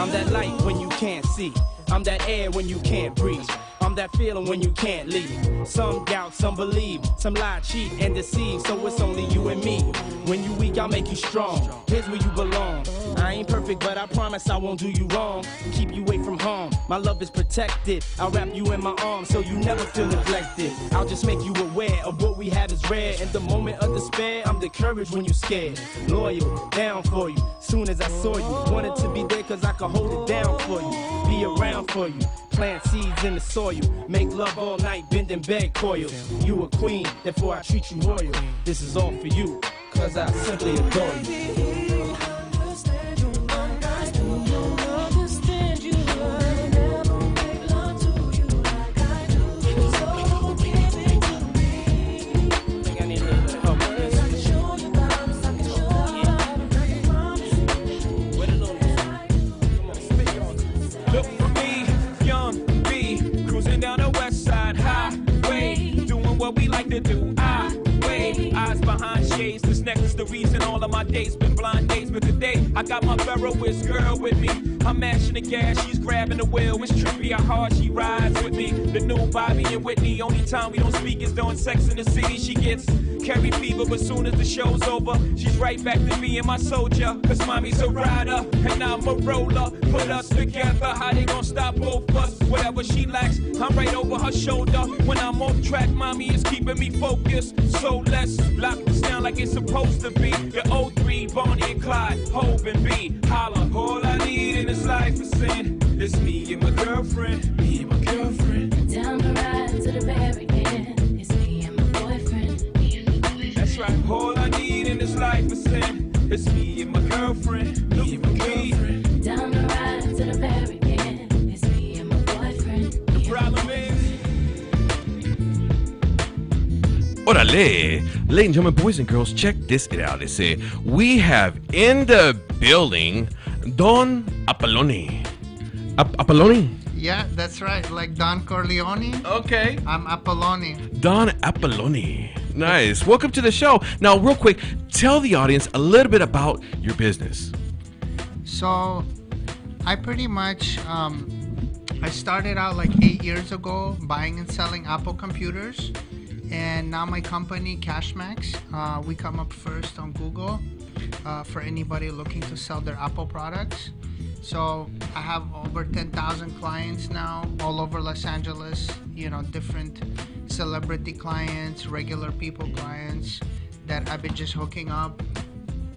I'm that light when you can't see. I'm that air when you can't breathe. I'm that feeling when you can't leave. Some doubt, some believe, some lie, cheat, and deceive. So it's only you and me. When you weak, I'll make you strong. Here's where you belong. I ain't perfect, but I promise I won't do you wrong. Keep you away from harm. My love is protected. I'll wrap you in my arms so you never feel neglected. I'll just make you aware of what we have is rare. In the moment of despair, I'm the courage when you scared. Loyal, down for you. Soon as I saw you, wanted to be there cause I could hold it down for you. Be around for you. Plant seeds in the soil. Make love all night, bend and beg coils. You a queen, therefore I treat you royal. This is all for you, cause I simply adore you. What we like to do, eyes behind shades. This necklace, the reason all of my dates been blind dates. But today, I got my Ferroist girl with me. I'm mashing the gas, she's grabbing the wheel. It's trippy how hard she rides with me. The new Bobby and Whitney. Only time we don't speak is during Sex in the City. She gets carry fever, but soon as the show's over, she's right back to me and my soldier. Cause mommy's a rider, and I'm a roller. Put us together, how they gon' stop both us? Whatever she lacks, I'm right over her shoulder. When I'm off track, mommy is keeping me focused. So let's lock this down like it's supposed to be. The 03, Bonnie and Clyde, Hov and B. Holla, all I need in this life is sin. It's me and my girlfriend, me and my girlfriend. Down the ride to the barricade. It's me and my boyfriend, me and my boyfriend. That's right, all I need in this life is sin. It's me and my girlfriend, me and my girlfriend. Down the ride to the barricade. It's me and my boyfriend. The problem is. Orale! Ladies and gentlemen, boys and girls, check this it out. They say, we have in the building Don Apolloni. Apolloni? Yeah, that's right. Like Don Corleone. Okay. I'm Apolloni. Don Apolloni. Nice. Welcome to the show. Now, real quick, tell the audience a little bit about your business. So, I pretty much, I started out like 8 years ago buying and selling Apple computers. And now my company, Cashmax, we come up first on Google for anybody looking to sell their Apple products. So I have over 10,000 clients now all over Los Angeles, you know, different celebrity clients, regular people clients that I've been just hooking up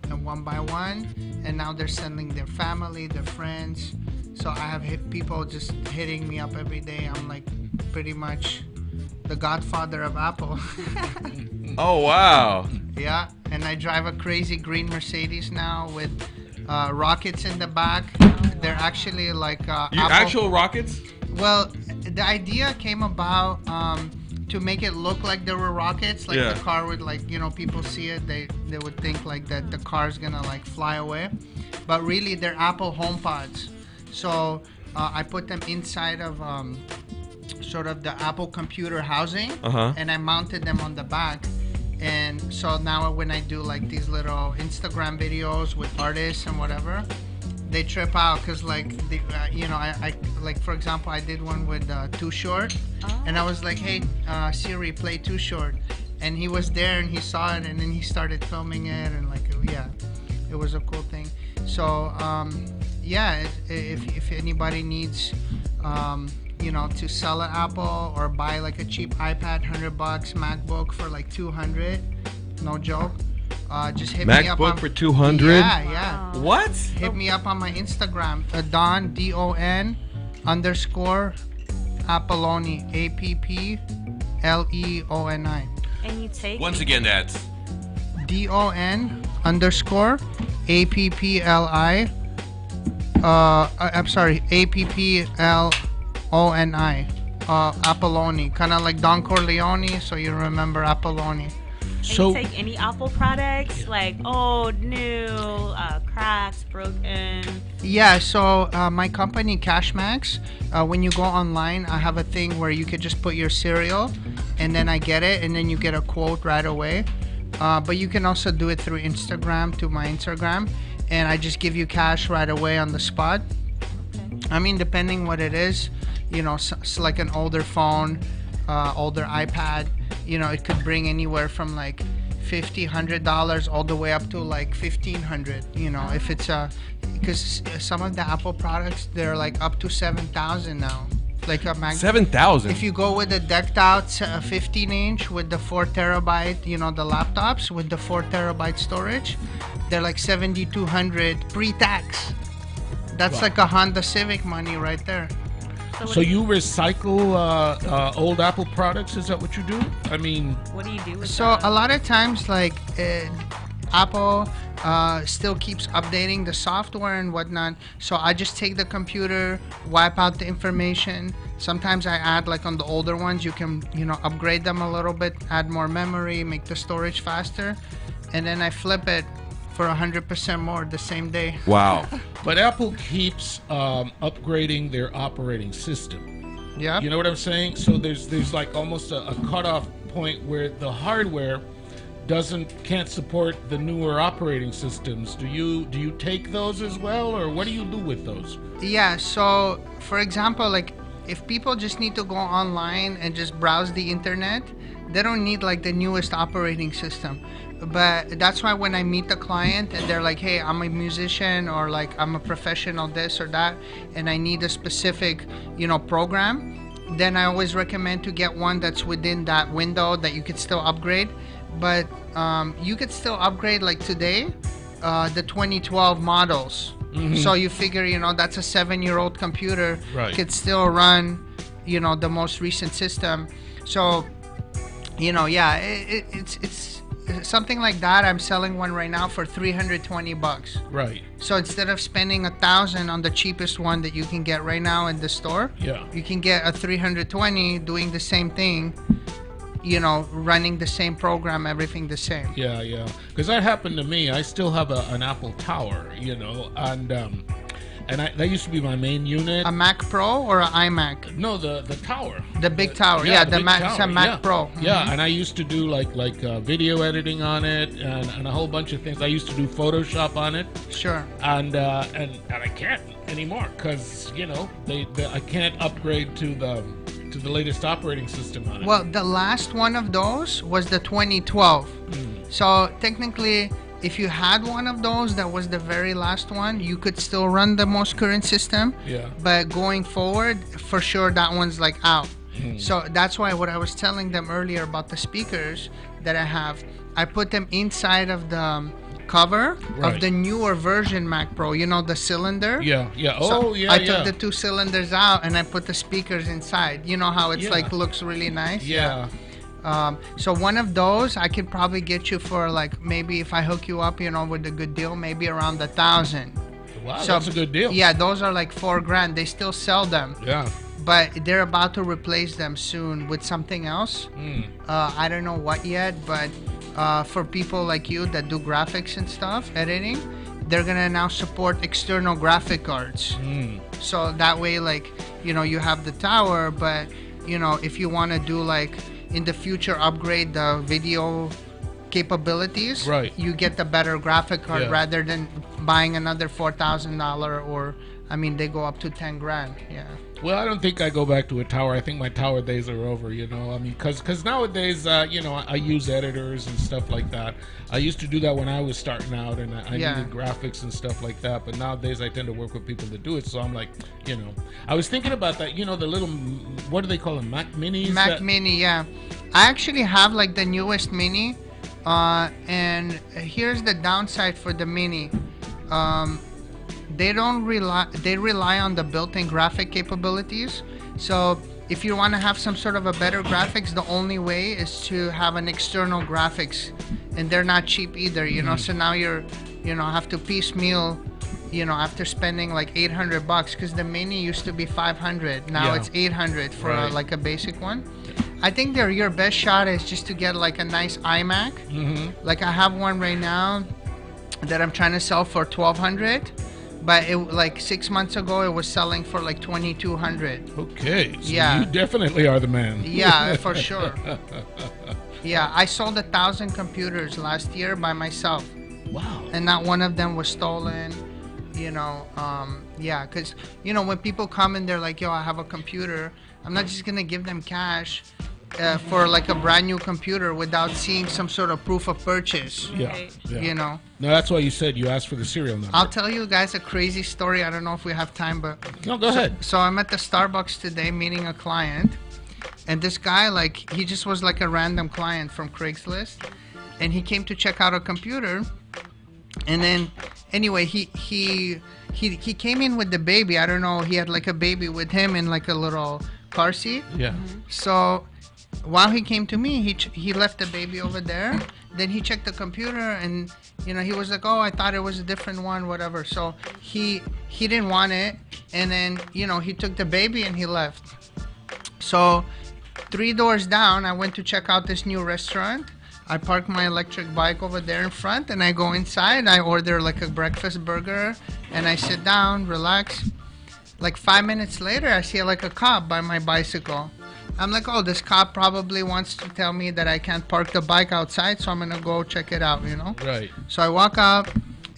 and one by one. And now they're sending their family, their friends. So I have people just hitting me up every day. I'm like pretty much the godfather of Apple. Oh, wow. Yeah, and I drive a crazy green Mercedes now with rockets in the back. They're actually like Actual rockets? Well, the idea came about to make it look like there were rockets. Like the car would, like, you know, people see it, they would think like that the car's gonna like fly away. But really, they're Apple HomePods. So I put them inside of sort of the Apple computer housing, and I mounted them on the back. And so now when I do like these little Instagram videos with artists and whatever, they trip out because like the, you know, I like, for example, I did one with Too Short, and I was like, hey Siri, play Too Short, and he was there and he saw it, and then he started filming it, and like, yeah, it was a cool thing. So yeah, if anybody needs you know, to sell an Apple or buy like a cheap iPad, $100, MacBook for like 200, no joke. Just hit me up. MacBook for 200? Yeah. What? Hit me up on my Instagram, Don Don _ Apolloni, APPLEONI. And you take Once again, that's Don _ APPLI. I'm sorry, APPLONI. Apolloni, kind of like Don Corleone, so you remember Apolloni. So, and you take any Apple products, like old, new, cracked, broken? Yeah, so my company, Cashmax, when you go online, I have a thing where you could just put your cereal, and then I get it, and then you get a quote right away. But you can also do it through Instagram, to my Instagram, and I just give you cash right away on the spot. I mean, depending what it is, you know, it's like an older phone, older iPad, you know, it could bring anywhere from like $50-$100 all the way up to like $1,500. You know, if it's because some of the Apple products, they're like up to $7,000 now. Like a Mac. 7,000. If you go with the decked out 15-inch with the 4 terabyte, you know, the laptops with the 4 terabyte storage, they're like 7,200 pre-tax. That's like a Honda Civic money right there. So you recycle old Apple products? Is that what you do? I mean, What do you do with So a lot of times, like Apple still keeps updating the software and whatnot. So I just take the computer, wipe out the information. Sometimes I add, like on the older ones, you can, you know, upgrade them a little bit, add more memory, make the storage faster, and then I flip it for 100% more the same day. Wow. but Apple keeps upgrading their operating system. Yeah. You know what I'm saying? So there's like almost a cutoff point where the hardware can't support the newer operating systems. Do you take those as well, or what do you do with those? Yeah, so for example, like if people just need to go online and just browse the internet, they don't need like the newest operating system. But that's why when I meet the client and they're like, hey, I'm a musician, or like I'm a professional this or that, and I need a specific, you know, program, then I always recommend to get one that's within that window that you could still upgrade. But you could still upgrade, like today, the 2012 models. So you figure, you know, that's a 7-year-old computer, Right. could still run, you know, the most recent system. So, you know, yeah, it's something like that. I'm selling one right now for $320. Right. So instead of spending $1,000 on the cheapest one that you can get right now in the store, Yeah. you can get a 320 doing the same thing, you know, running the same program, everything the same. Yeah, yeah. Because that happened to me. I still have an Apple Tower, you know, and that used to be my main unit. A Mac Pro or an iMac? No, the tower. The big tower. Yeah, the big Mac. tower, It's a Mac yeah. Pro. Yeah, and I used to do like video editing on it and a whole bunch of things. I used to do Photoshop on it, Sure. and I can't anymore because you know I can't upgrade to the latest operating system on it. Well, the last one of those was the 2012. So technically, if you had one of those that was the very last one, you could still run the most current system. Yeah. But going forward, for sure, that one's like out. So that's why what I was telling them earlier about the speakers that I have, I put them inside of the cover Right. of the newer version Mac Pro. You know, the cylinder. Yeah, yeah. So Oh, yeah, I yeah. took the 2 cylinders out and I put the speakers inside. You know how it's Yeah. like looks really nice. Yeah. So one of those I could probably get you for like, maybe if I hook you up, you know, with a good deal, maybe around 1,000. Wow, that's a good deal. Yeah, those are like $4,000. They still sell them, Yeah. but they're about to replace them soon with something else. I don't know what yet, but for people like you that do graphics and stuff, editing, they're gonna now support external graphic cards. So that way, like, you know, you have the tower, but you know, if you want to do like in the future upgrade the video capabilities, Right. you get the better graphic card Yeah. rather than buying another $4,000, or I mean, they go up to $10,000. Yeah. Well, I don't think I go back to a tower. I think my tower days are over, you know. I mean, because nowadays, you know, I use editors and stuff like that. I used to do that when I was starting out, and I Yeah. needed graphics and stuff like that. But nowadays, I tend to work with people that do it. So I'm like, you know, I was thinking about that. You know, the little, what do they call them, Mac Minis? Mac Mini, yeah. I actually have like the newest Mini, and here's the downside for the Mini. They rely on the built-in graphic capabilities. So if you want to have some sort of a better graphics, the only way is to have an external graphics, and they're not cheap either, you know. So now you're, you know, have to piecemeal, you know, after spending like $800, because the Mini used to be $500. Now Yeah. it's $800 for Right. like a basic one. I think your best shot is just to get like a nice iMac. Like I have one right now that I'm trying to sell for $1,200, but it like 6 months ago it was selling for like $2,200. Okay. So Yeah. you definitely are the man. Yeah, for sure. Yeah, I sold 1,000 computers last year by myself, Wow. and not one of them was stolen. yeah, because when people come and they're like, yo, I have a computer, I'm not just gonna give them cash for like a brand new computer without seeing some sort of proof of purchase. Yeah. No, that's why you said you asked for the serial number. I'll tell you guys a crazy story. I don't know if we have time, but no, go ahead. So I'm at the Starbucks today meeting a client, and this guy, like, he just was like a random client from Craigslist, and he came to check out a computer, and then anyway, he came in with the baby. I don't know, he had like a baby with him in like a little car seat. Yeah. So while he came to me, he left the baby over there. Then he checked the computer, and he was like, oh, I thought it was a different one, whatever. So he didn't want it, and then he took the baby and he left. So 3 doors down, I went to check out this new restaurant. I parked my electric bike over there in front, and I go inside. I order like a breakfast burger, and I sit down, relax. Like 5 minutes later, I see like a cop by my bicycle. I'm like, oh, this cop probably wants to tell me that I can't park the bike outside, so I'm gonna go check it out, Right. So I walk up,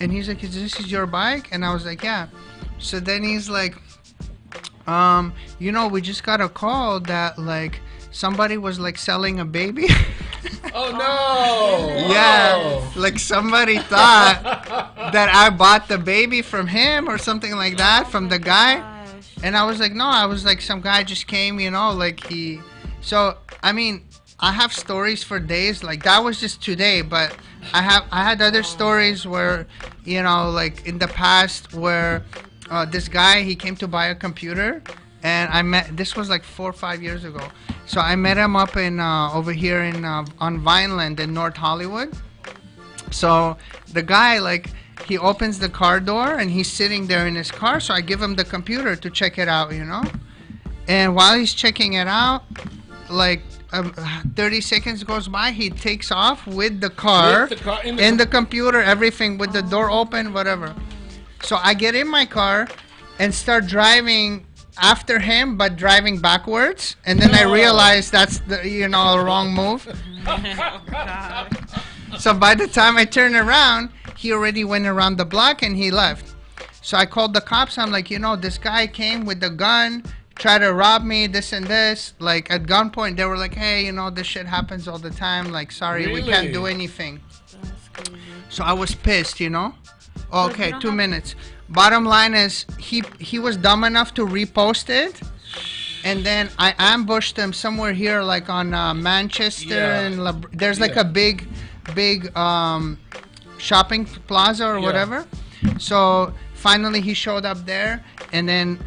and he's like, this is your bike? And I was like, yeah. So then he's like, we just got a call that like somebody was like selling a baby. Oh no! Yeah, like somebody thought that I bought the baby from him or something like that, from the guy. And I was like, no, I was like, some guy just came, like he. So I mean, I have stories for days. Like that was just today, but I had other stories where, like in the past where this guy, he came to buy a computer, and this was like 4 or 5 years ago. So I met him up in over here in on Vineland in North Hollywood. So the guy, like, he opens the car door and he's sitting there in his car. So I give him the computer to check it out, And while he's checking it out, like 30 seconds goes by, he takes off with the car, in the computer, everything, with the door open, whatever. So I get in my car and start driving after him, but driving backwards, and then I realized that's the wrong move. Oh, God. So by the time I turn around, he already went around the block and he left. So I called the cops. I'm like, this guy came with the gun, tried to rob me, this and this, like at gunpoint. They were like, hey, this shit happens all the time, like, sorry, Really? we can't do anything. So I was pissed, Okay, 2 minutes. Bottom line is, he was dumb enough to repost it, and then I ambushed him somewhere here, like on Manchester, and there's like a big shopping plaza or whatever. So finally he showed up there, and then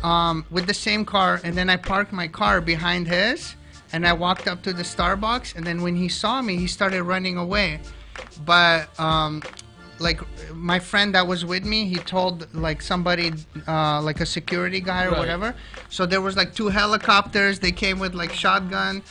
with the same car, and then I parked my car behind his, and I walked up to the Starbucks, and then when he saw me, he started running away. But like my friend that was with me, he told like somebody, like a security guy or whatever. So there was like 2 helicopters. They came with like shotgun.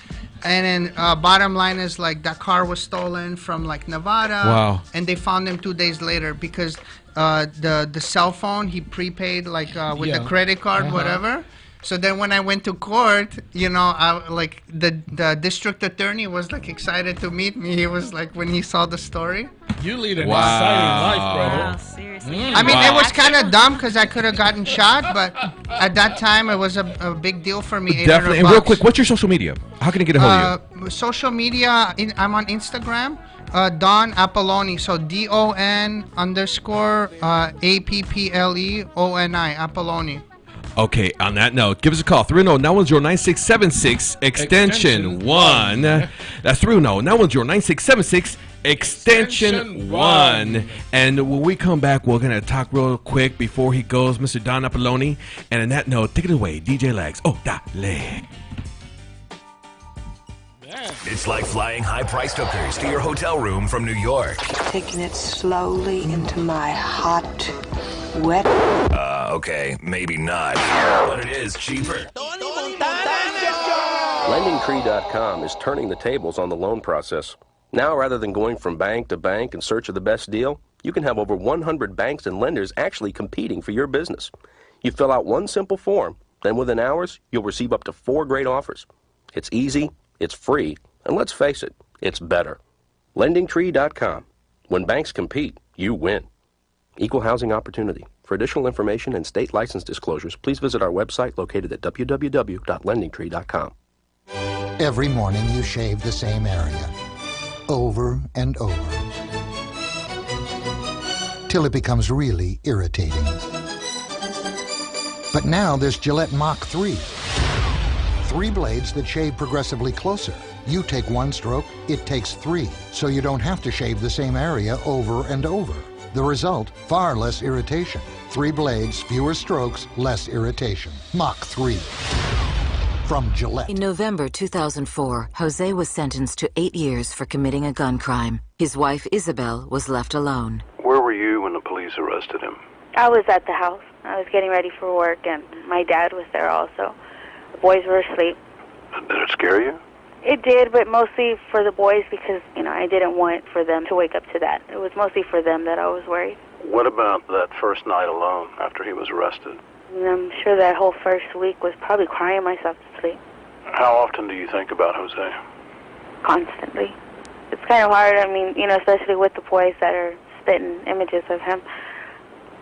And then bottom line is, like, that car was stolen from like Nevada. Wow. And they found him 2 days later because the cell phone, he prepaid like with the credit card, whatever. So then when I went to court, like the district attorney was like excited to meet me. He was like, when he saw the story. You lead an exciting life, brother. Wow, seriously. I mean, it was kind of dumb because I could have gotten shot, but at that time it was a big deal for me. Definitely. And real quick, what's your social media? How can I get a hold of you? Social media, I'm on Instagram, Don Apolloni. So DON_APPLEONI, Apolloni. Okay, on that note, give us a call. 310-910-9676, extension 1. That's 310-910-9676, extension 1. And when we come back, we're going to talk real quick before he goes, Mr. Don Apolloni. And on that note, take it away, DJ Lags. Oh, dale. It's like flying high-priced hookers to your hotel room from New York. Taking it slowly into my hot, wet... Okay, maybe not, but it is cheaper. LendingTree.com is turning the tables on the loan process. Now, rather than going from bank to bank in search of the best deal, you can have over 100 banks and lenders actually competing for your business. You fill out one simple form, then within hours, you'll receive up to 4 great offers. It's easy, it's free, and let's face it, it's better. LendingTree.com. When banks compete, you win. Equal housing opportunity. For additional information and state license disclosures, please visit our website located at www.lendingtree.com. Every morning you shave the same area, over and over, till it becomes really irritating. But now there's Gillette Mach 3. 3 blades that shave progressively closer. You take 1 stroke, it takes 3, so you don't have to shave the same area over and over. The result, far less irritation. 3 blades, fewer strokes, less irritation. Mach 3. From Gillette. In November 2004, Jose was sentenced to 8 years for committing a gun crime. His wife, Isabel, was left alone. Where were you when the police arrested him? I was at the house. I was getting ready for work, and my dad was there also. The boys were asleep. Did it scare you? It did, but mostly for the boys because, I didn't want for them to wake up to that. It was mostly for them that I was worried. What about that first night alone after he was arrested? And I'm sure that whole first week was probably crying myself to sleep. How often do you think about Jose? Constantly. It's kind of hard, especially with the boys that are spitting images of him.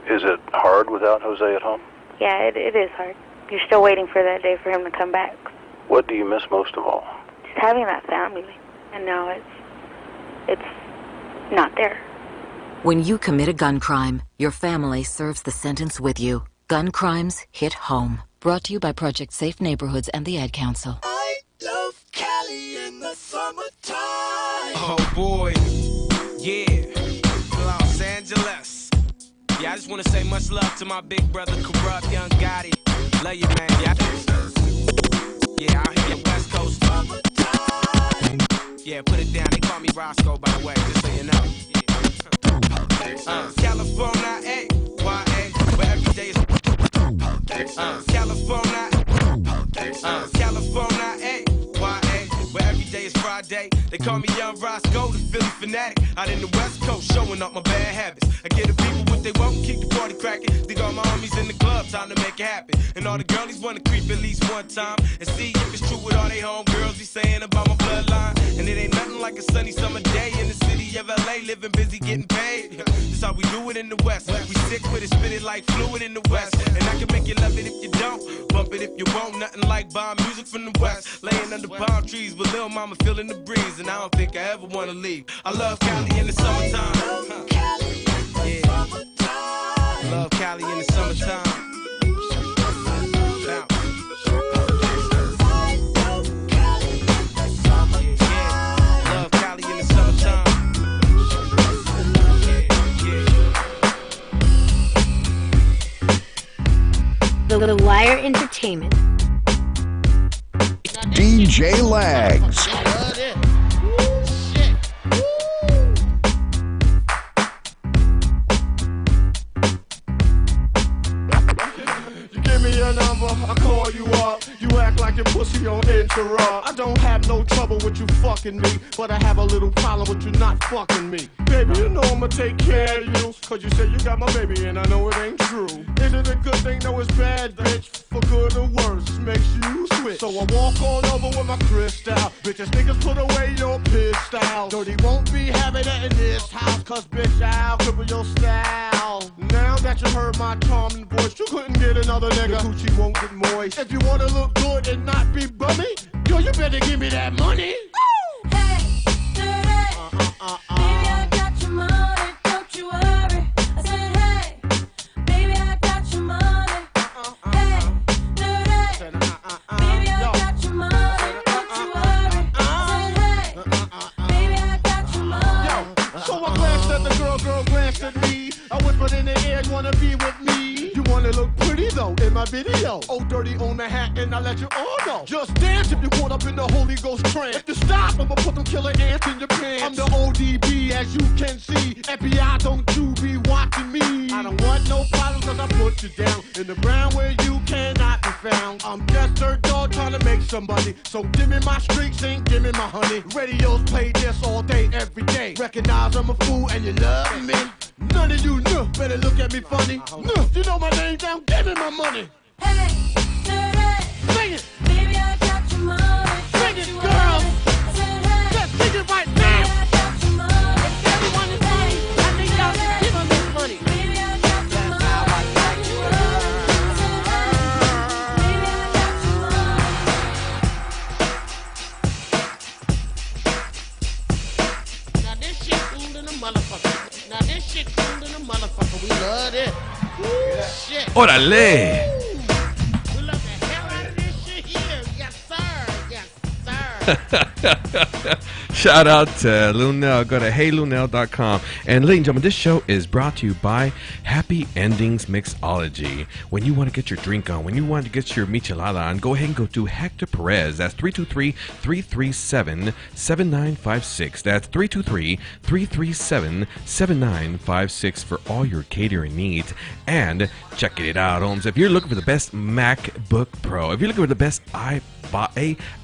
Is it hard without Jose at home? Yeah, it is hard. You're still waiting for that day for him to come back. What do you miss most of all? Just having that family. And now it's not there. When you commit a gun crime, your family serves the sentence with you. Gun crimes hit home. Brought to you by Project Safe Neighborhoods and the Ad Council. I love Cali in the summertime. Oh boy, yeah, Los Angeles. Yeah, I just want to say much love to my big brother, Corrupt Young Gotti. Love you, man. Yeah, out here West Coast. Yeah, put it down. They call me Roscoe, by the way, just so you know. California, A-Y-A, where every day is California, California, A-Y-A, where every day is Friday. They call me Young Roscoe, the Philly fanatic. Out in the West Coast, showing up my bad habits. I give the people what they want, keep the party cracking. Dig all my homies in the club, time to make it happen. And all the girlies wanna creep at least one time and see if it's true what all they homegirls be saying about my bloodline. And it ain't nothing like a sunny summer day in the city of LA, living busy, getting paid. This how we do it in the West. We sick with it, spit it like fluid in the West. And I can make you love it if you don't, bump it if you won't. Nothing like bomb music from the West. Laying under palm trees with Lil Mama feeling the breeze, and I don't think I ever wanna leave. I love Cali in the summertime. Yeah. Love Cali in the summertime. The Wire Entertainment. DJ Lags. Give me your number, I call you up. You act like your pussy on interrupt. I don't have no trouble with you fucking me, but I have a little problem with you not fucking me. Baby, you know I'ma take care of you, cause you say you got my baby and I know it ain't true. Is it a good thing? No, it's bad, bitch. For good or worse, makes you switch. So I walk on over with my crystal. Bitches, niggas, put away your pistol. Dirty won't be having it in this house, cause bitch, I'll cripple your style. Now that you heard my charming voice, you couldn't get another nigga. The Gucci won't get moist. If you wanna look good and not be bummy, yo, you better give me that money. Ooh. Hey, dirty. Baby, I got your money, don't you worry. I said, hey, baby, I got your money. Hey, dirty. Baby, I got your money, don't you worry. I said, hey, baby, I got your money. Yo, so I glanced at the girl glanced at me. I whispered in the air, you wanna be with me? You wanna look pretty though in my video. Oh, dirty on the hat and I let you all know. Just dance if you caught up in the Holy Ghost trance. If you stop, I'ma put them killer ants in your pants. I'm the ODB as you can see. FBI, don't you be watching me. I don't want no problems cause I put you down in the ground where you cannot be found. I'm just dirt dog trying to make some money. So give me my streaks and give me my honey. Radios play this all day, every day. Recognize I'm a fool and you love me. None of you better look at me funny. You know my name down, give me my money. Hey, dirty. Sing it. Baby, I got your money. Sing it, girl. I said, hey, let's sing it right now. baby, I got your money. Everyone is free. I think y'all should give them this money. Baby, I got your money. shit. Órale. We love the hell out of this shit here. Yes, sir. Yes, sir. Shout out to Lunel. Go to heylunel.com. And ladies and gentlemen, this show is brought to you by Happy Endings Mixology. When you want to get your drink on, when you want to get your michelada on, go ahead and go to Hector Perez. That's 323-337-7956. That's 323-337-7956 for all your catering needs. And check it out, Holmes. If you're looking for the best MacBook Pro, if you're looking for the best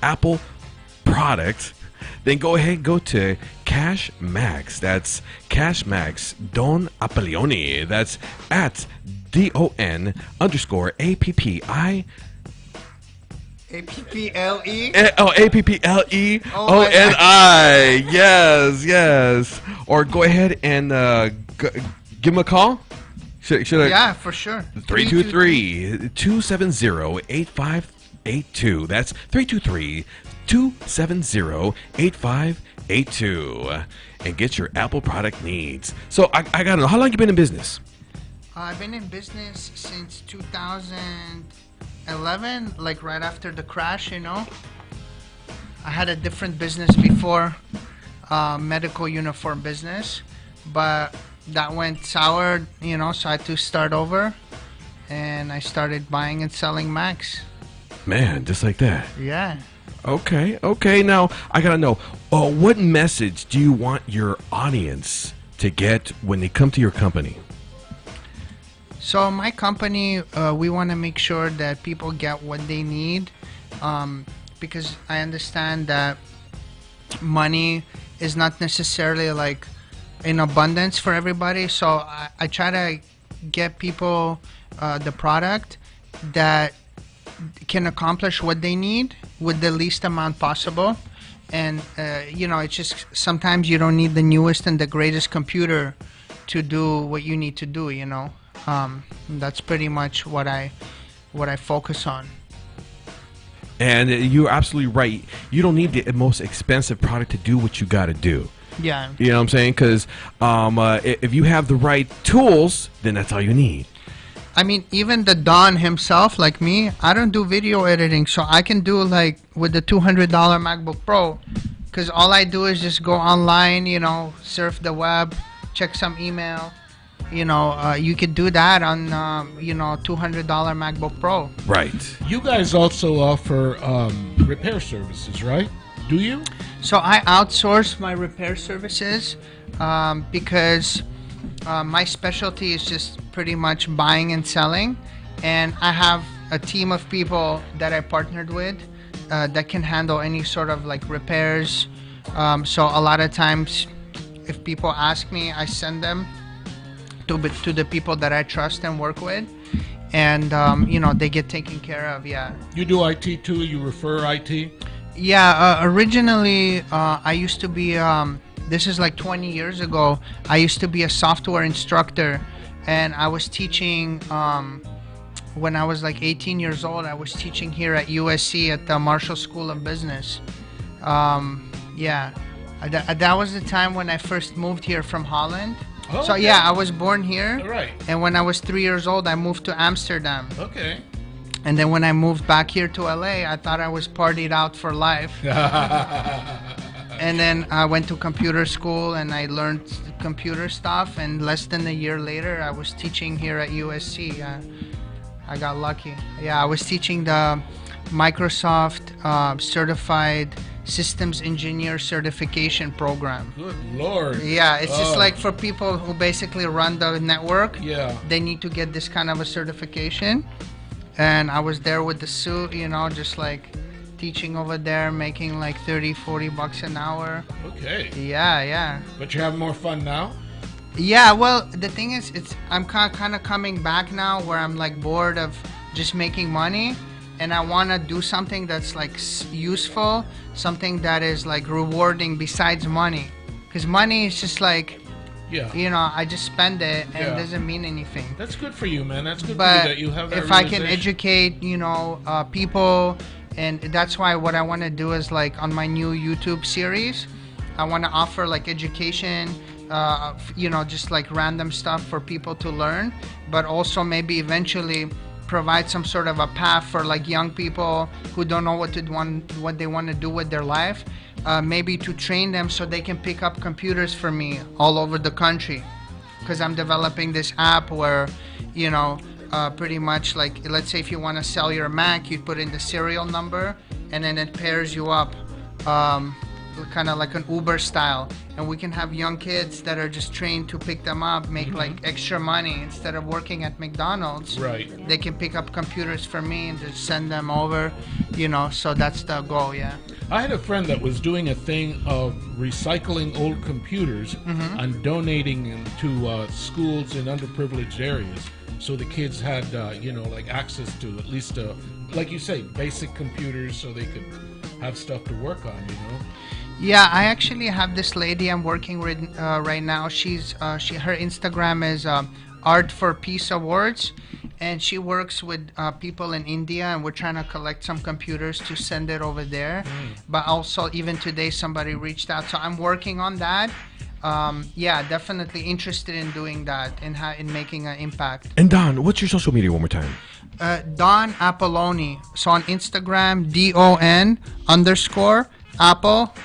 Apple product, then go ahead and go to Cash Max. That's Cash Max Don Apolloni. That's at DON_APPI. APPLE? APPLEONI. Yes. Or go ahead and give him a call. Should I? Yeah, for sure. 323-270-8582. That's 323-270-8582. And get your Apple product needs. So I gotta know, how long you been in business? I've been in business since 2011, like right after the crash, you know. I had a different business before, medical uniform business, but that went sour, you know, so I had to start over, and I started buying and selling Macs. Man, just like that. Yeah. Okay. Now, I gotta know, what message do you want your audience to get when they come to your company? So my company, we want to make sure that people get what they need, because I understand that money is not necessarily like in abundance for everybody. So I try to get people the product that can accomplish what they need with the least amount possible. And you know, it's just sometimes you don't need the newest and the greatest computer to do what you need to do, you know. That's pretty much what I focus on. And you're absolutely right. You don't need the most expensive product to do what you got to do. Yeah. You know what I'm saying? Because if you have the right tools, then that's all you need. I mean, even the Don himself, like me, I don't do video editing, so I can do like with the $200 MacBook Pro, because all I do is just go online, you know, surf the web, check some email. You know, you could do that on, you know, $200 MacBook Pro. Right. You guys also offer repair services, right? Do you? So I outsource my repair services because my specialty is just pretty much buying and selling. And I have a team of people that I partnered with that can handle any sort of like repairs. So a lot of times if people ask me, I send them to the people that I trust and work with, and you know, they get taken care of. Yeah. You do IT too? You refer IT? Yeah. Originally, I used to be. This is like 20 years ago. I used to be a software instructor, and I was teaching. When I was like 18 years old, I was teaching here at USC at the Marshall School of Business. Yeah. That was the time when I first moved here from Holland. Oh, so okay. yeah, I was born here. Right. And when I was 3 years old, I moved to Amsterdam. Okay. And then when I moved back here to LA, I thought I was partied out for life. And then I went to computer school and I learned computer stuff. And less than a year later, I was teaching here at USC. I got lucky. Yeah, I was teaching the Microsoft Certified Systems Engineer Certification Program. Good Lord. Yeah, it's just like for people who basically run the network. Yeah. They need to get this kind of a certification. And I was there with the suit, you know, just like teaching over there, making like $30-40 an hour. Okay. Yeah. But you're having more fun now? Yeah, well, the thing is, I'm kind of coming back now where I'm like bored of just making money. And I want to do something that's like useful, something that is like rewarding besides money. Because money is just like, you know, I just spend it and it doesn't mean anything. That's good for you, man. That's good But for you that you have that if I can realization. educate, you know, people, and that's why what I want to do is like on my new YouTube series, I want to offer like education just like random stuff for people to learn, but also maybe eventually provide some sort of a path for like young people who don't know what they want to do with their life, maybe to train them so they can pick up computers for me all over the country, because I'm developing this app where pretty much like, let's say if you want to sell your Mac, you put in the serial number and then it pairs you up, kind of like an Uber style, and we can have young kids that are just trained to pick them up, make like extra money instead of working at McDonald's. Right. They can pick up computers for me and just send them over, so that's the goal. Yeah. I had a friend that was doing a thing of recycling old computers and donating them to schools in underprivileged areas, so the kids had like access to at least like you say, basic computers, so they could have stuff to work on. Yeah, I actually have this lady I'm working with right now. Her Instagram is Art for Peace Awards, and she works with people in India, and we're trying to collect some computers to send it over there. But also, even today, somebody reached out, so I'm working on that. Definitely interested in doing that, in making an impact. And Don, what's your social media one more time? Don Apolloni. So on Instagram, DON_Apple,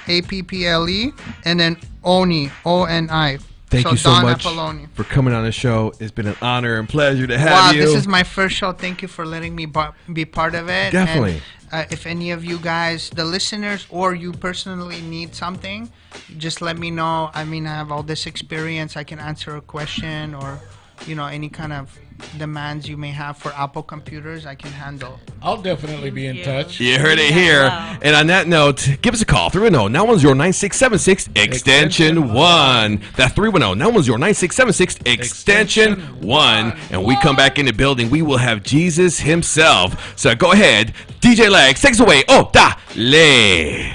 APPLE, and then Oni, ONI. Thank you so Don much Apolloni. for coming on the show. It's been an honor and pleasure to have you. Wow, this is my first show. Thank you for letting me be part of it. Definitely. And, if any of you guys, the listeners, or you personally need something, just let me know. I mean, I have all this experience. I can answer a question, or any kind of demands you may have for Apple computers, I can handle. I'll definitely be in touch. You heard it here. And on that note, give us a call, 310-910-9676, extension 1. That's 310-910-9676, extension 1. And we come back in the building, we will have Jesus himself. So go ahead, DJ Legs, take us away. Oh, da, le.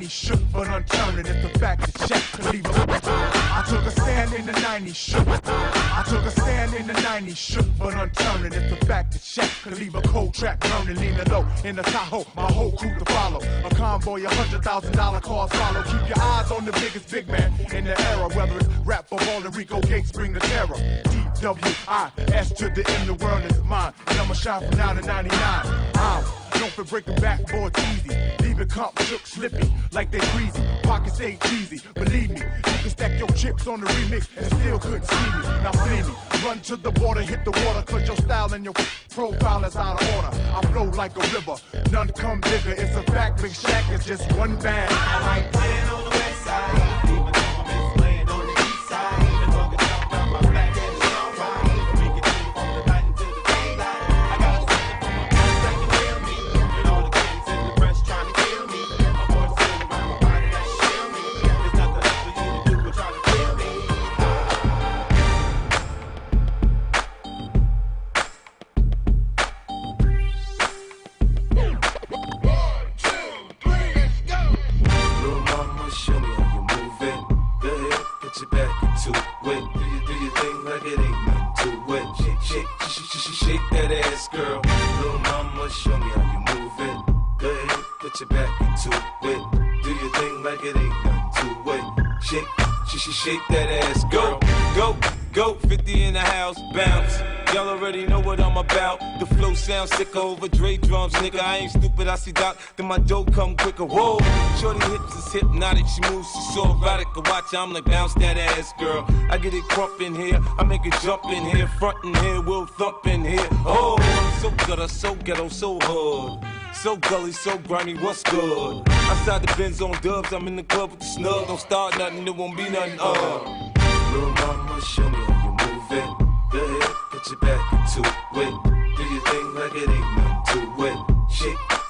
Shook but unturning if the fact that check could leave a I took a stand in the 90s shook. I took a stand in the 90s shook but unturning if the fact that check could leave a cold track burning, leaning low in the Tahoe, my whole crew to follow. A convoy, $100,000 cars follow. Keep your eyes on the biggest big man in the era, whether it's rap or ball and Rico Gates bring the terror. DWIS to the end, the world is mine, and I'ma shine from now to 99. I'm known for breaking backboards easy, leaving comp shook slippy like they greasy. Pockets ain't cheesy, believe me. You can stack your chips on the remix and still couldn't see me. Now flee me, run to the border, hit the water, cause your style and your profile is out of order. I flow like a river, none come bigger. It's a fact, Big Shaq is just one bag. I like playing on the west side, even though I'm playing on the east side. Even talking about my black and it's alright. We can take from the night until the daylight. I got a second for my friends that can hear me. And all the kids in the press trying to kill me. My voice sitting around my body that shield me. There's nothing left for you to do but try to kill me. Show me how you move it. Go ahead, put your back into it. Do your thing like it ain't nothing to it. Shake that ass, girl. Little mama, show me how you move it. Go ahead, put your back into it. Do your thing like it ain't nothing to it. Shake that ass, girl. Go, 50 in the house, bounce. Y'all already know what I'm about. The flow sounds sicker over Dre drums, nigga. I ain't stupid, I see Doc, then my dough come quicker. Whoa, shorty hips is hypnotic, she moves, she's so erotic. I watch, I'm like, bounce that ass, girl. I get it crump in here, I make it jump in here, front in here, we'll thump in here. Oh, I'm so gutter, so ghetto, so hood. So gully, so grimy, what's good? Outside the Benz on dubs, I'm in the club with the snug. Don't start nothing, there won't be nothing, Little mama, show me how you move it. Go ahead, put your back into it. Do your thing like it ain't nothing to it.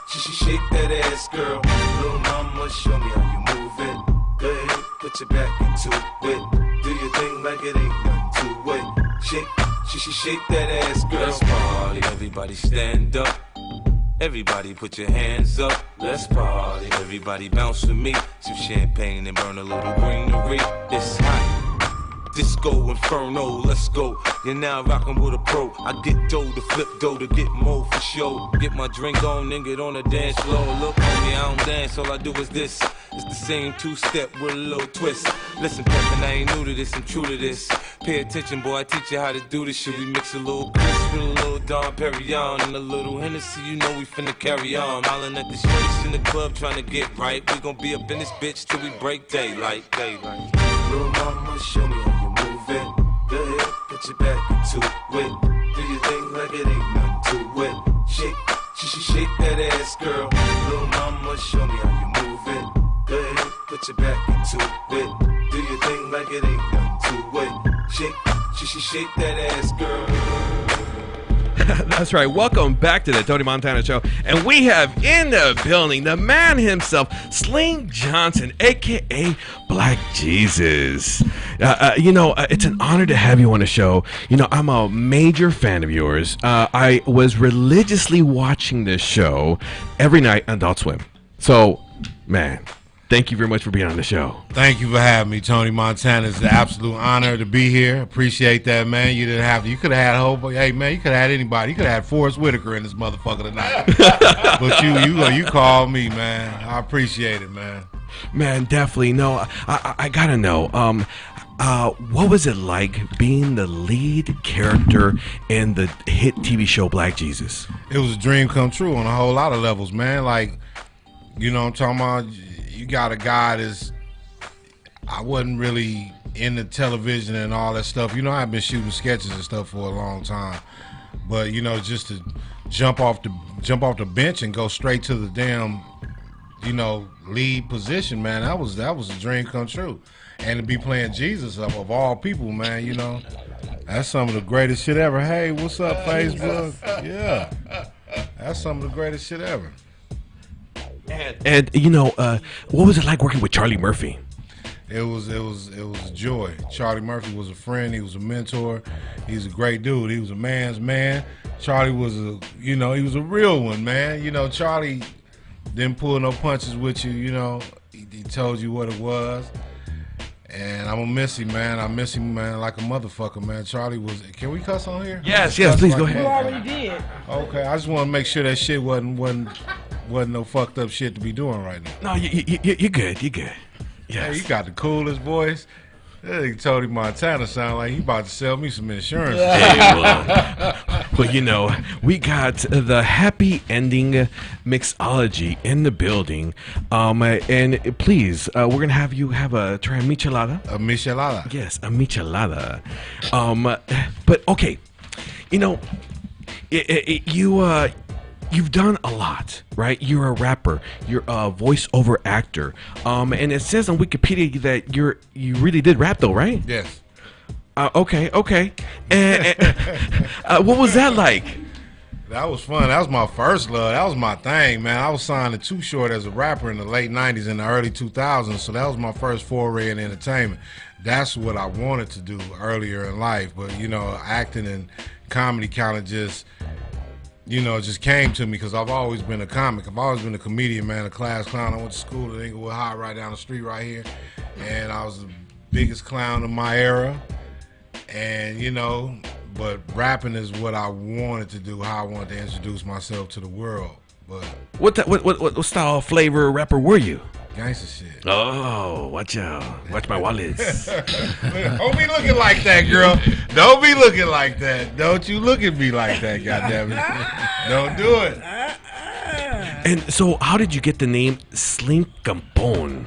Shake that ass, girl. Little mama, show me how you move it. Go ahead, put your back into it. Do your thing like it ain't nothing to it. Shake that ass, girl. Let's party, everybody stand up. Everybody put your hands up, let's party. Everybody bounce with me, some champagne and burn a little greenery. It's hot, disco inferno, let's go. You're now rocking with a pro. pro. I get dough to flip dough to get more for show. Get my drink on, then get on the dance floor. Look on me, I don't dance, all I do is this. It's the same two-step with a little twist. Listen, Peppin', I ain't new to this, I'm true to this. Pay attention, boy, I teach you how to do this shit. We mix a little Chris with a little Dom Perignon and a little Hennessy, you know we finna carry on. Hollin' at the streets in the club trying to get right. We gon' be up in this bitch till we break daylight. Little mama, show me how you move it. Go ahead, put your back into it. Do your thing like it ain't nothing to it. Shake that ass, girl. Little mama, show me how you move it. Go ahead, put your back into it. Do your thing like it ain't nothing to it. Shake that ass, girl. That's right. Welcome back to the Tony Montana Show. And we have in the building the man himself, Sling Johnson, a.k.a. Black Jesus. It's an honor to have you on the show. You know, I'm a major fan of yours. I was religiously watching this show every night on Adult Swim. So, man, thank you very much for being on the show. Thank you for having me, Tony Montana. It's an absolute honor to be here. Appreciate that, man. You didn't have to. You could have had hope. Hey, man, you could have had anybody. You could have had Forrest Whitaker in this motherfucker tonight. But you called me, man. I appreciate it, man. Man, definitely. No, I gotta know. What was it like being the lead character in the hit TV show Black Jesus? It was a dream come true on a whole lot of levels, man. Like, you know what I'm talking about? You got a guy that's, I wasn't really into television and all that stuff. You know, I've been shooting sketches and stuff for a long time, but you know, just to jump off the bench and go straight to the damn, you know, lead position, man. That was a dream come true. And to be playing Jesus of all people, man, you know, that's some of the greatest shit ever. Hey, what's up, Facebook? Yeah, that's some of the greatest shit ever. And you know, what was it like working with Charlie Murphy? It was a joy. Charlie Murphy was a friend. He was a mentor. He's a great dude. He was a man's man. Charlie was he was a real one, man. You know, Charlie didn't pull no punches with you. You know, he told you what it was. And I'm gonna miss him, man. I miss him, man, like a motherfucker, man. Charlie was. Can we cuss on here? Yes, please go ahead. You already did. Okay, I just want to make sure that shit wasn't no fucked up shit to be doing right now. No, you're good. You're good. Yeah, you got the coolest voice. That nigga Tony Montana sound like he about to sell me some insurance. But you know, we got the happy ending mixology in the building. And please, we're gonna have you have try a michelada. A michelada. Yes, a michelada. But okay, you know, you've done a lot, right? You're a rapper. You're a voiceover actor. And it says on Wikipedia that you really did rap, though, right? Yes. Okay. And what was that like? That was fun. That was my first love. That was my thing, man. I was signed to Too Short as a rapper in the late 90s and the early 2000s, so that was my first foray in entertainment. That's what I wanted to do earlier in life, but, you know, acting and comedy kind of just... You know, it just came to me because I've always been a comic. I've always been a comedian, man, a class clown. I went to school at Inglewood High right down the street right here. And I was the biggest clown of my era. And, you know, but rapping is what I wanted to do, how I wanted to introduce myself to the world. But what style, flavor rapper were you? Gangsta shit. Oh, watch out. Watch my wallets. Don't be looking like that, girl. Don't be looking like that. Don't you look at me like that, goddammit. Don't do it. And so how did you get the name Slink Capone?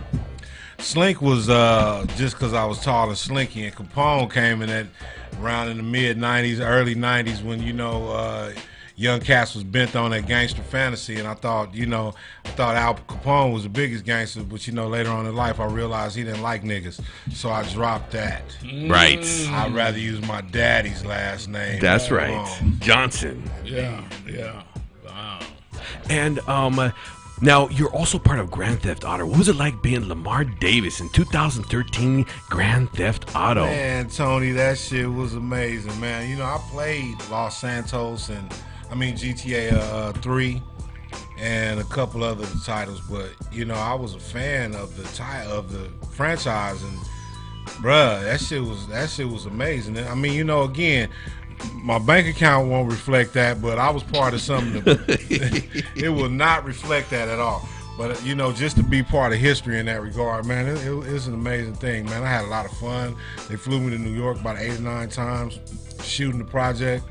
Slink was just because I was tall and slinky, and Capone came in around in the mid-'90s, early '90s when, you know, young cats was bent on that gangster fantasy, and I thought Al Capone was the biggest gangster, but, you know, later on in life I realized he didn't like niggas, so I dropped that. Right. I'd rather use my daddy's last name. That's right. Johnson. Yeah. Wow. And now you're also part of Grand Theft Auto. What was it like being Lamar Davis in 2013 Grand Theft Auto? Man, Tony, that shit was amazing, man. You know, I played Los Santos and GTA 3 and a couple other titles, but, you know, I was a fan of the franchise, and bruh, that shit was amazing. I mean, you know, again, My bank account won't reflect that, but I was part of something. It will not reflect that at all. But, you know, just to be part of history in that regard, man, it's an amazing thing, man. I had a lot of fun. They flew me to New York about 8 or 9 times shooting the project.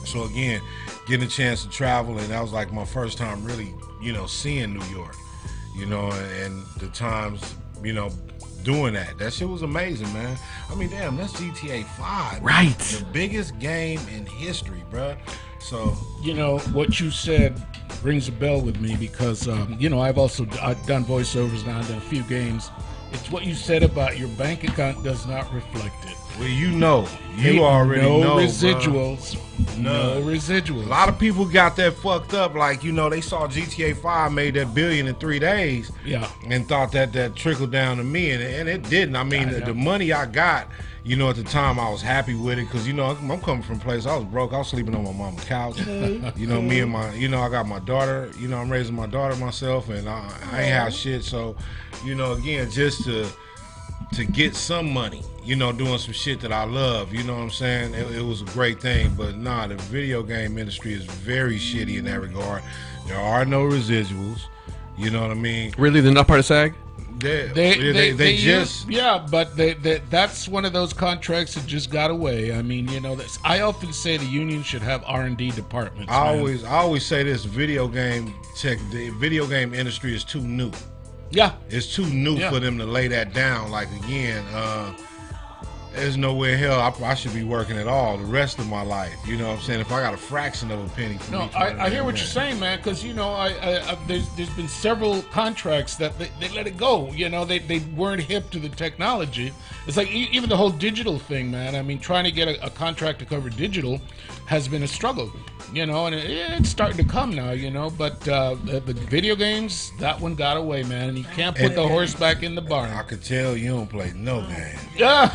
So, again, getting a chance to travel, and that was like my first time really, you know, seeing New York, you know, and the times, you know, doing that. That shit was amazing, man. I mean, damn, that's GTA 5. Right. The biggest game in history, bruh. So, you know, what you said rings a bell with me because, you know, I've done voiceovers now, I've done a few games. It's what you said about your bank account does not reflect it. Well, you know, you already know. No residuals. No residuals. A lot of people got that fucked up. Like, you know, they saw GTA 5 made that $1 billion in 3 days. Yeah. And thought that trickled down to me, and it didn't. I mean, the money I got, you know, at the time I was happy with it because, you know, I'm coming from a place I was broke. I was sleeping on my mama's couch. You know, me and my, you know, I got my daughter. You know, I'm raising my daughter myself, and I ain't have shit. So, you know, again, just to get some money, you know, doing some shit that I love, you know what I'm saying? It was a great thing, but nah, the video game industry is very shitty in that regard. There are no residuals, you know what I mean? Really, they're not part of SAG? They just but that's one of those contracts that just got away. I mean, you know, I often say the union should have R&D departments. I always say this: the video game industry is too new. Yeah, it's too new for them to lay that down. Like, again, there's no way in hell I should be working at all the rest of my life. You know what I'm saying? If I got a fraction of a penny for me. I hear what you're saying, man, because, you know, there's been several contracts that they let it go. You know, they weren't hip to the technology. It's like even the whole digital thing, man. I mean, trying to get a contract to cover digital has been a struggle. You know, and it's starting to come now, you know, but the video games, that one got away, man, and you can't put the horse back in the barn. I could tell you don't play no game. Yeah.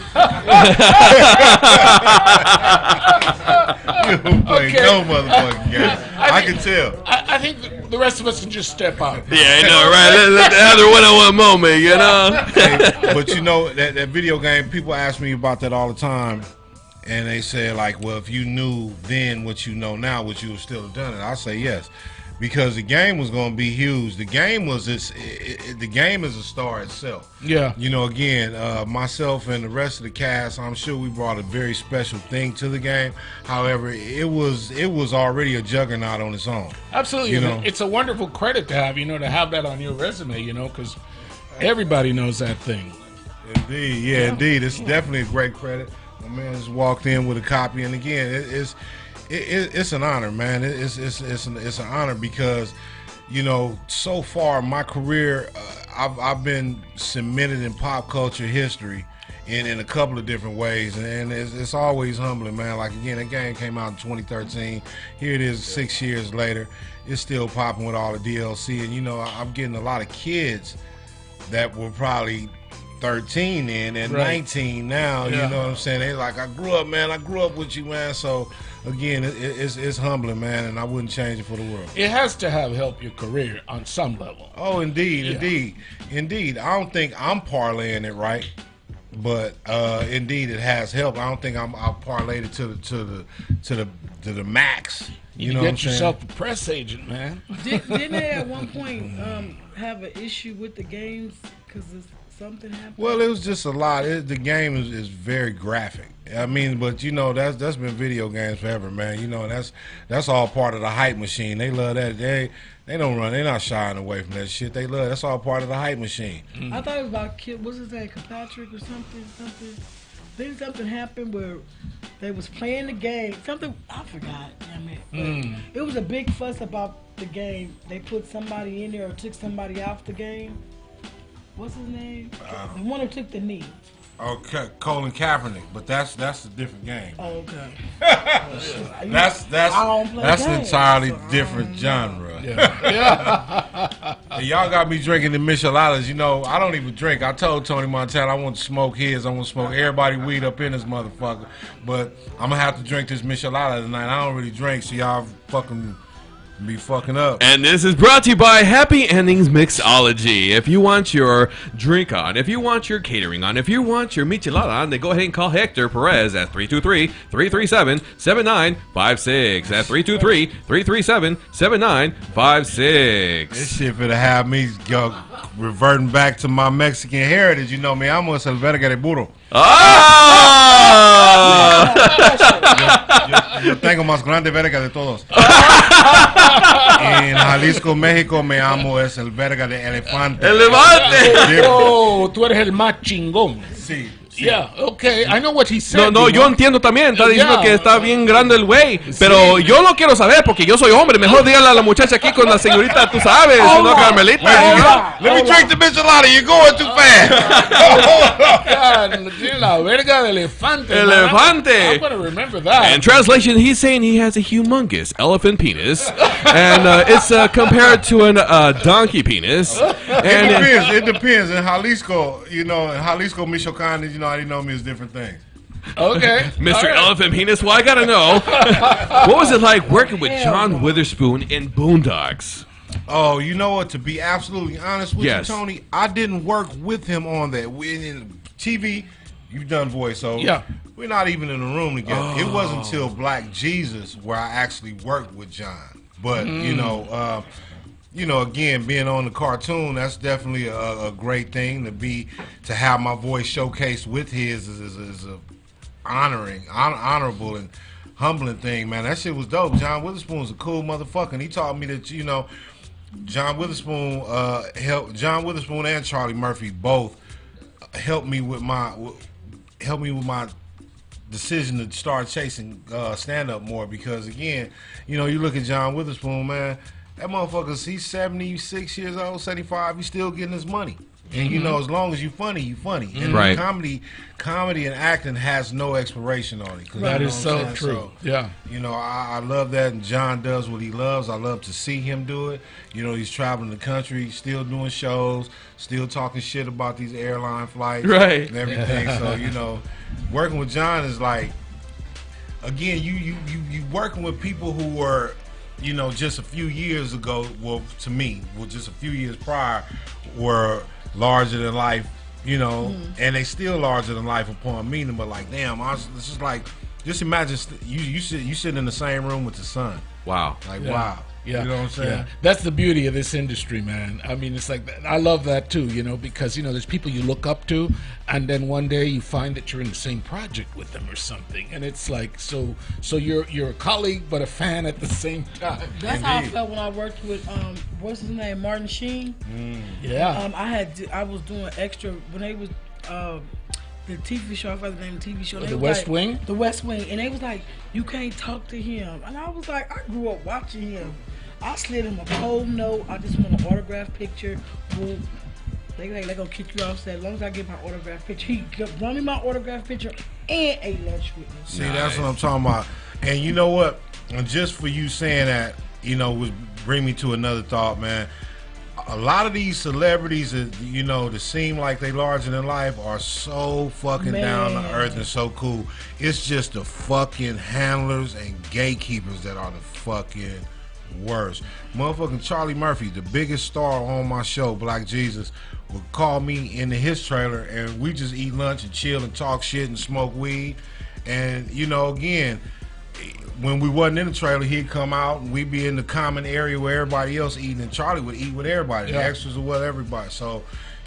You don't play no motherfucking game. I can tell. I think the rest of us can just step out. Yeah, I know, right? Let have their one-on-one moment, you know? Hey, but, you know, that video game, people ask me about that all the time. And they say, like, well, if you knew then what you know now, would you have still have done it? I say yes, because the game was going to be huge. The game was the game is a star itself. Yeah. You know, again, myself and the rest of the cast, I'm sure we brought a very special thing to the game. However, it was already a juggernaut on its own. Absolutely. You know? It's a wonderful credit to have, you know, to have that on your resume, you know, because everybody knows that thing. Indeed, yeah, indeed. It's definitely a great credit. My man just walked in with a copy, and again, it's an honor, man. It's an honor because, you know, so far my career, I've been cemented in pop culture history in a couple of different ways, and it's always humbling, man. Like, again, that game came out in 2013. Here it is 6 years later. It's still popping with all the DLC, and, you know, I'm getting a lot of kids that were probably 13 then and 19 now. You know what I'm saying? They like, I grew up, man. I grew up with you, man. So again, it's humbling, man, and I wouldn't change it for the world. It has to have helped your career on some level. Oh, indeed. I don't think I'm parlaying it right, but indeed it has helped. I don't think I've parlayed it to the max. You know, get yourself a press agent, man. Didn't they at one point have an issue with the games because something happened? Well, it was just a lot. The game is very graphic. I mean, but you know, that's been video games forever, man. You know, that's all part of the hype machine. They love that. They don't run. They're not shying away from that shit. They love. That's all part of the hype machine. I thought it was about kid. What's his name? Kirkpatrick or something. Then something happened where they was playing the game. Something I forgot. It was a big fuss about the game. They put somebody in there or took somebody off the game. What's his name? The one who took the knee. Okay, Colin Kaepernick, but that's a different game. Oh, okay. that's an entirely different genre. Yeah. Hey, y'all got me drinking the micheladas. You know, I don't even drink. I told Tony Montana I want to smoke his. I want to smoke everybody weed up in this motherfucker. But I'm gonna have to drink this michelada tonight. I don't really drink, so y'all fucking Be fucking up. And this is brought to you by Happy Endings Mixology. If you want your drink on, if you want your catering on, if you want your michelada on, then go ahead and call Hector Perez at 323-337-7956. That's 323-337-7956. This shit finna have me go reverting back to my Mexican heritage. You know me, I'm el verga de burro. Yo tengo más grande verga de todos. En Jalisco, México, me amo es el verga de elefante. ¡Elefante! Oh, tú eres el más chingón. Sí. Yeah, okay, I know what he said. No, yo entiendo también. Está diciendo que está bien grande el güey. Pero yo no quiero saber porque yo soy hombre. Mejor dígale a la muchacha aquí con la señorita, tú sabes, no Carmelita. Let me drink the michelada. You're going too fast. Tiene la verga de elefante. Elefante. I'm gonna remember that. In translation, he's saying he has a humongous elephant penis, and it's compared to a donkey penis. It depends. In Jalisco, Michoacan, how they know me is different things. Okay. Mr. Elephant Penis, well, I gotta know. What was it like working with John Witherspoon in Boondocks? Oh, you know what? To be absolutely honest with Yes. you, Tony, I didn't work with him on that. In TV, you've done voiceover. Yeah. We're not even in the room together. It wasn't until Black Jesus where I actually worked with John. But, again, being on the cartoon, that's definitely a great thing to have my voice showcased with his is a honorable and humbling thing, man. That shit was dope. John Witherspoon's a cool motherfucker. And he taught me that, John Witherspoon and Charlie Murphy both helped me with my decision to start chasing stand up more because again, you look at John Witherspoon, man. That motherfucker, he's 76 years old, 75. He's still getting his money. And as long as you funny, you funny. And Right. comedy and acting has no expiration on it. That is so true. Yeah. I love that, and John does what he loves. I love to see him do it. He's traveling the country, still doing shows, still talking shit about these airline flights, Right. and everything. So working with John is like, again, you working with people who were, just a few years ago. Well, to me, just a few years prior, were larger than life, and they still larger than life upon meeting. But like, damn, it's just like, just imagine you sitting in the same room with the sun. Wow. Like, Yeah. wow. Yeah. You know what I'm saying? Yeah. That's the beauty of this industry, man. I mean, it's like that. I love that too, because there's people you look up to, and then one day you find that you're in the same project with them or something, and it's like so you're a colleague but a fan at the same time. That's how I felt when I worked with what's his name, Martin Sheen. Yeah. I was doing extra when they was the TV show. I forgot the name of the TV show. The West Wing. The West Wing, and they was like, you can't talk to him, and I was like, I grew up watching him. I slid him a cold note. I just want an autograph picture. Well, they gonna kick you off. Said, as long as I get my autograph picture, he brought me my autograph picture and ate lunch with me. See, that's what I'm talking about. And you know what? And just for you saying that, was bring me to another thought, man. A lot of these celebrities that that seem like they larger than life are so fucking down to earth and so cool. It's just the fucking handlers and gatekeepers that are the fucking worst. Motherfucking Charlie Murphy, the biggest star on my show, Black Jesus, would call me into his trailer and we just eat lunch and chill and talk shit and smoke weed. And again, when we wasn't in the trailer, he'd come out and we'd be in the common area where everybody else eating, and Charlie would eat with everybody. Yeah. The extras are with everybody. So,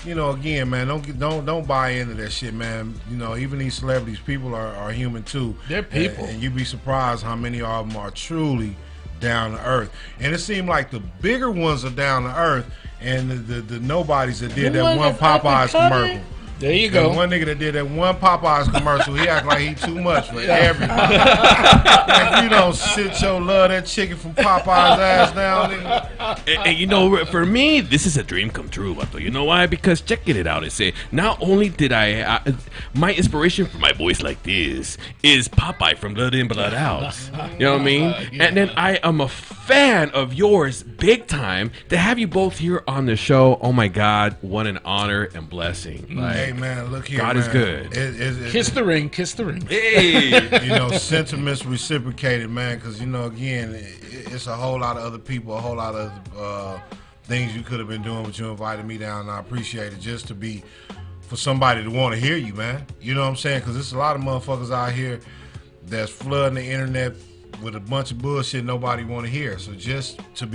again, man, don't buy into that shit, man. Even these celebrities, people are human too. They're people. And you'd be surprised how many of them are truly down to earth. And it seemed like the bigger ones are down to earth, and the nobodies that did that one Popeyes commercial. There you go. And one nigga that did that one Popeyes commercial, he act like he too much for everybody. If you don't sit your love that chicken from Popeyes ass down, nigga. And for me, this is a dream come true, Vato. You know why? Because checking it out, not only did my inspiration for my voice like this is Popeye from Blood In, Blood Out. You know what I mean? And then I am a fan of yours big time. To have you both here on the show, oh my God, what an honor and blessing. Like, Hey man, look here. God man. is good. Kiss the ring, kiss the ring. Hey, you know, sentiments reciprocated, man. Because you know, again, it's a whole lot of other people, a whole lot of things you could have been doing, but you invited me down, and I appreciate it. Just to be for somebody to want to hear you, man. You know what I'm saying? Because there's a lot of motherfuckers out here that's flooding the internet with a bunch of bullshit nobody want to hear. So just to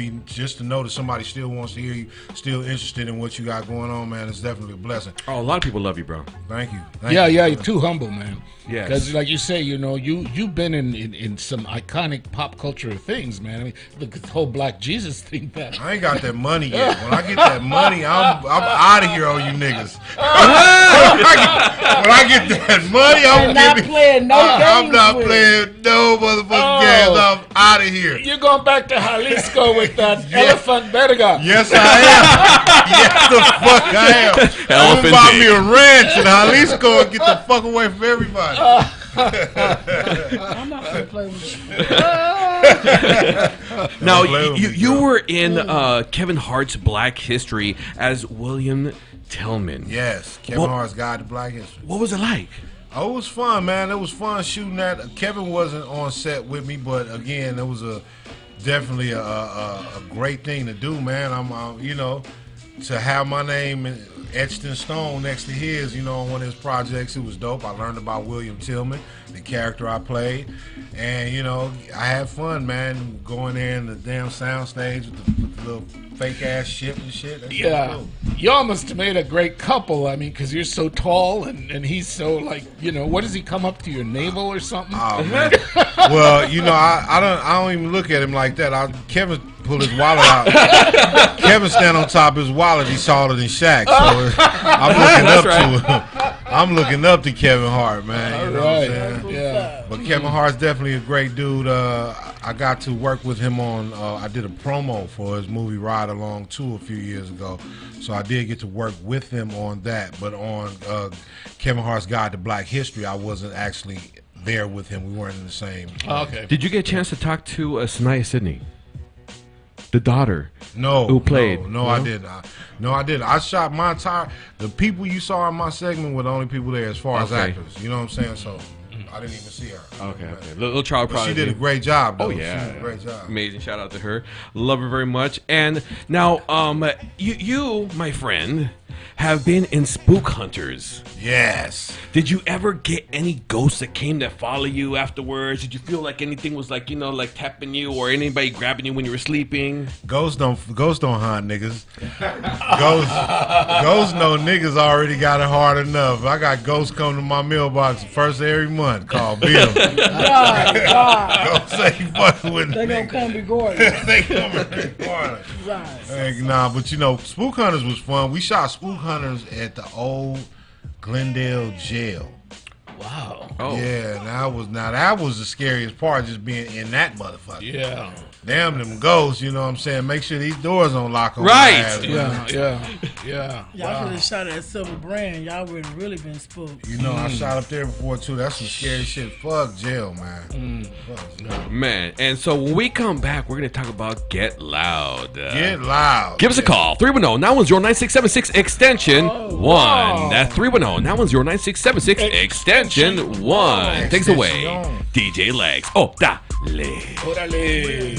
know that somebody still wants to hear you, still interested in what you got going on, man, it's definitely a blessing. Oh, a lot of people love you, bro. Thank you. You're too humble, man. Yeah. Because like you say, you know, you've been in some iconic pop culture things, man. I mean, look at the whole Black Jesus thing. That I ain't got that money yet. When I get that money, I'm out of here, all you niggas. when I get that money, I'm not playing no games. I'm not playing no motherfucking games. I'm out of here. You're going back to Jalisco with that elephant verga. Yes, I am. Yes, the fuck I am. I'm gonna buy me a ranch in Jalisco and get the fuck away from everybody. I'm not gonna play with you. Now, you were in Kevin Hart's Black History as William Tillman. Yes, Kevin Hart's Guide to Black History. What was it like? Oh, it was fun, man. It was fun shooting that. Kevin wasn't on set with me, but again, it was definitely a great thing to do, man. I'm you know, to have my name etched in stone next to his, you know, on one of his projects, it was dope. I learned about William Tillman, the character I played, and you know, I had fun, man, going there in the damn soundstage with the little fake ass shit and shit. That's Yeah, cool. y'all must have made a great couple. I mean, because you're so tall and he's so like, you know, what does he come up to your navel or something? Oh man. Well, you know, I don't even look at him like that. Kevin pulled his wallet out. Kevin stand on top of his wallet. He's taller than Shaq. So I'm looking up to him. I'm looking up to Kevin Hart, man. You know what I'm saying? Yeah. But Kevin Hart's definitely a great dude. I got to work with him on. I did a promo for his movie Ride Along 2 a few years ago, so I did get to work with him on that. But on Kevin Hart's Guide to Black History, I wasn't actually there with him. We weren't in the same. Okay. Did you get a chance to talk to Sanaya Sidney, the daughter? No. Who played? No, I didn't. I didn't. I shot my entire. The people you saw in my segment were the only people there as far as actors. You know what I'm saying? So I didn't even see her. Okay. Little child But prodigy. she did a great job, though. Oh yeah, She did a great job. Amazing. Shout out to her. Love her very much. And now, you, my friend, have been in Spook Hunters. Yes. Did you ever get any ghosts that came to follow you afterwards? Did you feel like anything was like, you know, like tapping you or anybody grabbing you when you were sleeping? Ghosts don't hunt niggas. Ghosts know niggas already got it hard enough. I got ghosts come to my mailbox first of every month. Call Bill. Ghosts ain't fucking with They gonna come be Gordon. They come be Gordon. Right. Nah, but you know, Spook Hunters was fun. We shot Spook Hunters at the old Glendale jail. Wow. Oh. Yeah, that was the scariest part, just being in that motherfucker. Yeah. Damn them ghosts, you know what I'm saying? Make sure these doors don't lock on Right. my ass, man. Yeah. Y'all should have shot at Silver Brand. Y'all would have really been spooked. You know, I shot up there before too. That's some scary shit. Fuck jail, man. Fuck jail. Man, and so when we come back, we're going to talk about Get Loud. Get loud. Give us a call, 310-910-9676, extension 1. That's 310-910-9676, extension 1. Takes away, DJ Legs. Oh, dale. Órale.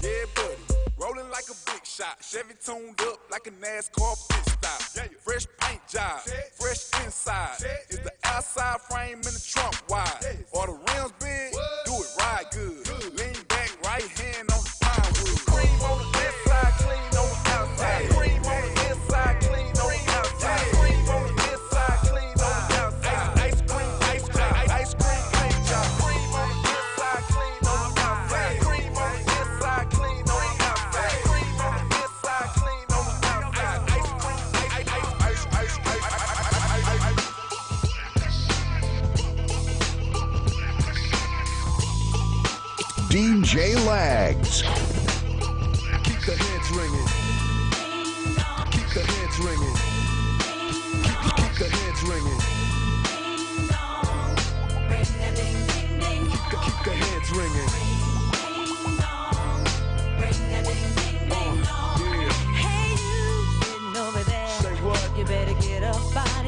Yeah, buddy. Rolling like a big shot. Chevy tuned up like a NASCAR pit stop. Fresh paint job. Fresh inside. Is the outside frame in the trunk wide? Or the rims big? Do it right good. Lean back, right hand on the pine wood. Cream on the inside, clean on the outside. Cream on the inside, clean on the outside. Cream on the inside, clean on the outside. Ice cream paint job. Cream on the inside, clean on the outside. Cream on the inside, clean on the outside. Cream on the inside, clean on the outside. DJ Lags. Keep the heads ringing. Keep the heads ringing. Keep the heads ringing. Keep the heads ringing. Hey, you sitting over there. Say what? You better get up out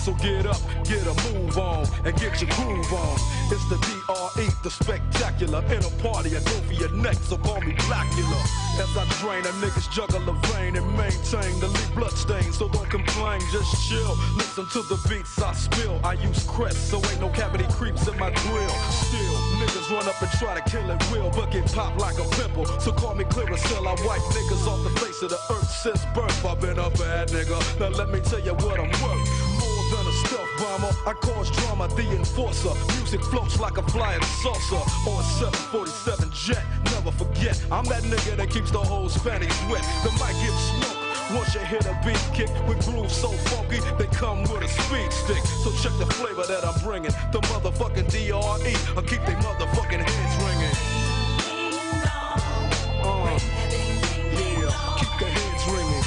So get up, get a move on, and get your groove on. It's the DRE, the spectacular. In a party, I go for your neck, so call me Blackula. As I drain, a niggas juggle a vein and maintain the lead blood stain. So don't complain, just chill. Listen to the beats I spill. I use Crest, so ain't no cavity creeps in my grill. Still, niggas run up and try to kill it real, but get popped like a pimple. So call me Clearasil, I wipe niggas off the face of the earth since birth. I've been a bad nigga, now let me tell you what I'm worth. More than a stealth bomber, I cause drama, the enforcer. Music floats like a flying saucer or a 747 jet. Never forget, I'm that nigga that keeps the whole Spanish wet. The mic gives smoke. Once you hit a beat kick with grooves so funky, they come with a speed stick. So check the flavor that I'm bringing. The motherfucking DRE, I'll keep they motherfucking heads ringing. Yeah, keep the heads ringing.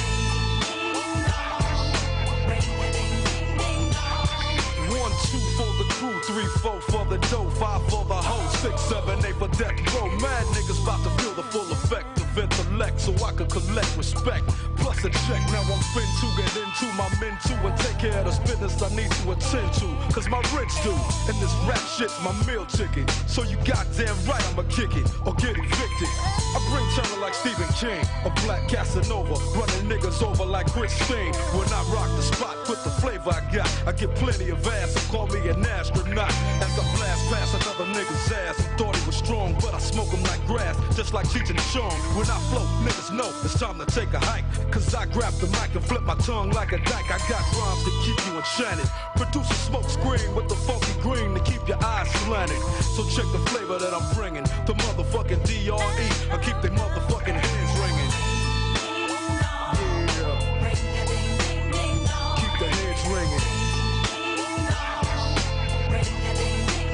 1, 2 for the crew, 3, 4 for the dough, 5 for the hoe, 6, 7, 8 for death row. Mad niggas about to feel the full effect of intellect, so I can collect respect. Plus a check, now I'm fin to get into my men too and take care of the business I need to attend to. Cause my rich do, and this rap shit's my meal ticket. So you goddamn right I'ma kick it or get evicted. I bring terror like Stephen King, a black Casanova, running niggas over like Christine. When I rock the spot with the flavor I got, I get plenty of ass, so call me an astronaut. As I blast past another nigga's ass, I thought he was strong, but I smoke him like grass, just like Cheech and Chong. When I float, niggas know it's time to take a hike. Cause I grab the mic and flip my tongue like a dyke. I got rhymes to keep you enchanted. Produce a smoke screen with the funky green to keep your eyes slanted. So check the flavor that I'm bringing. The motherfucking DRE, I keep they motherfucking hands ringing. Yeah. Keep the heads ringing.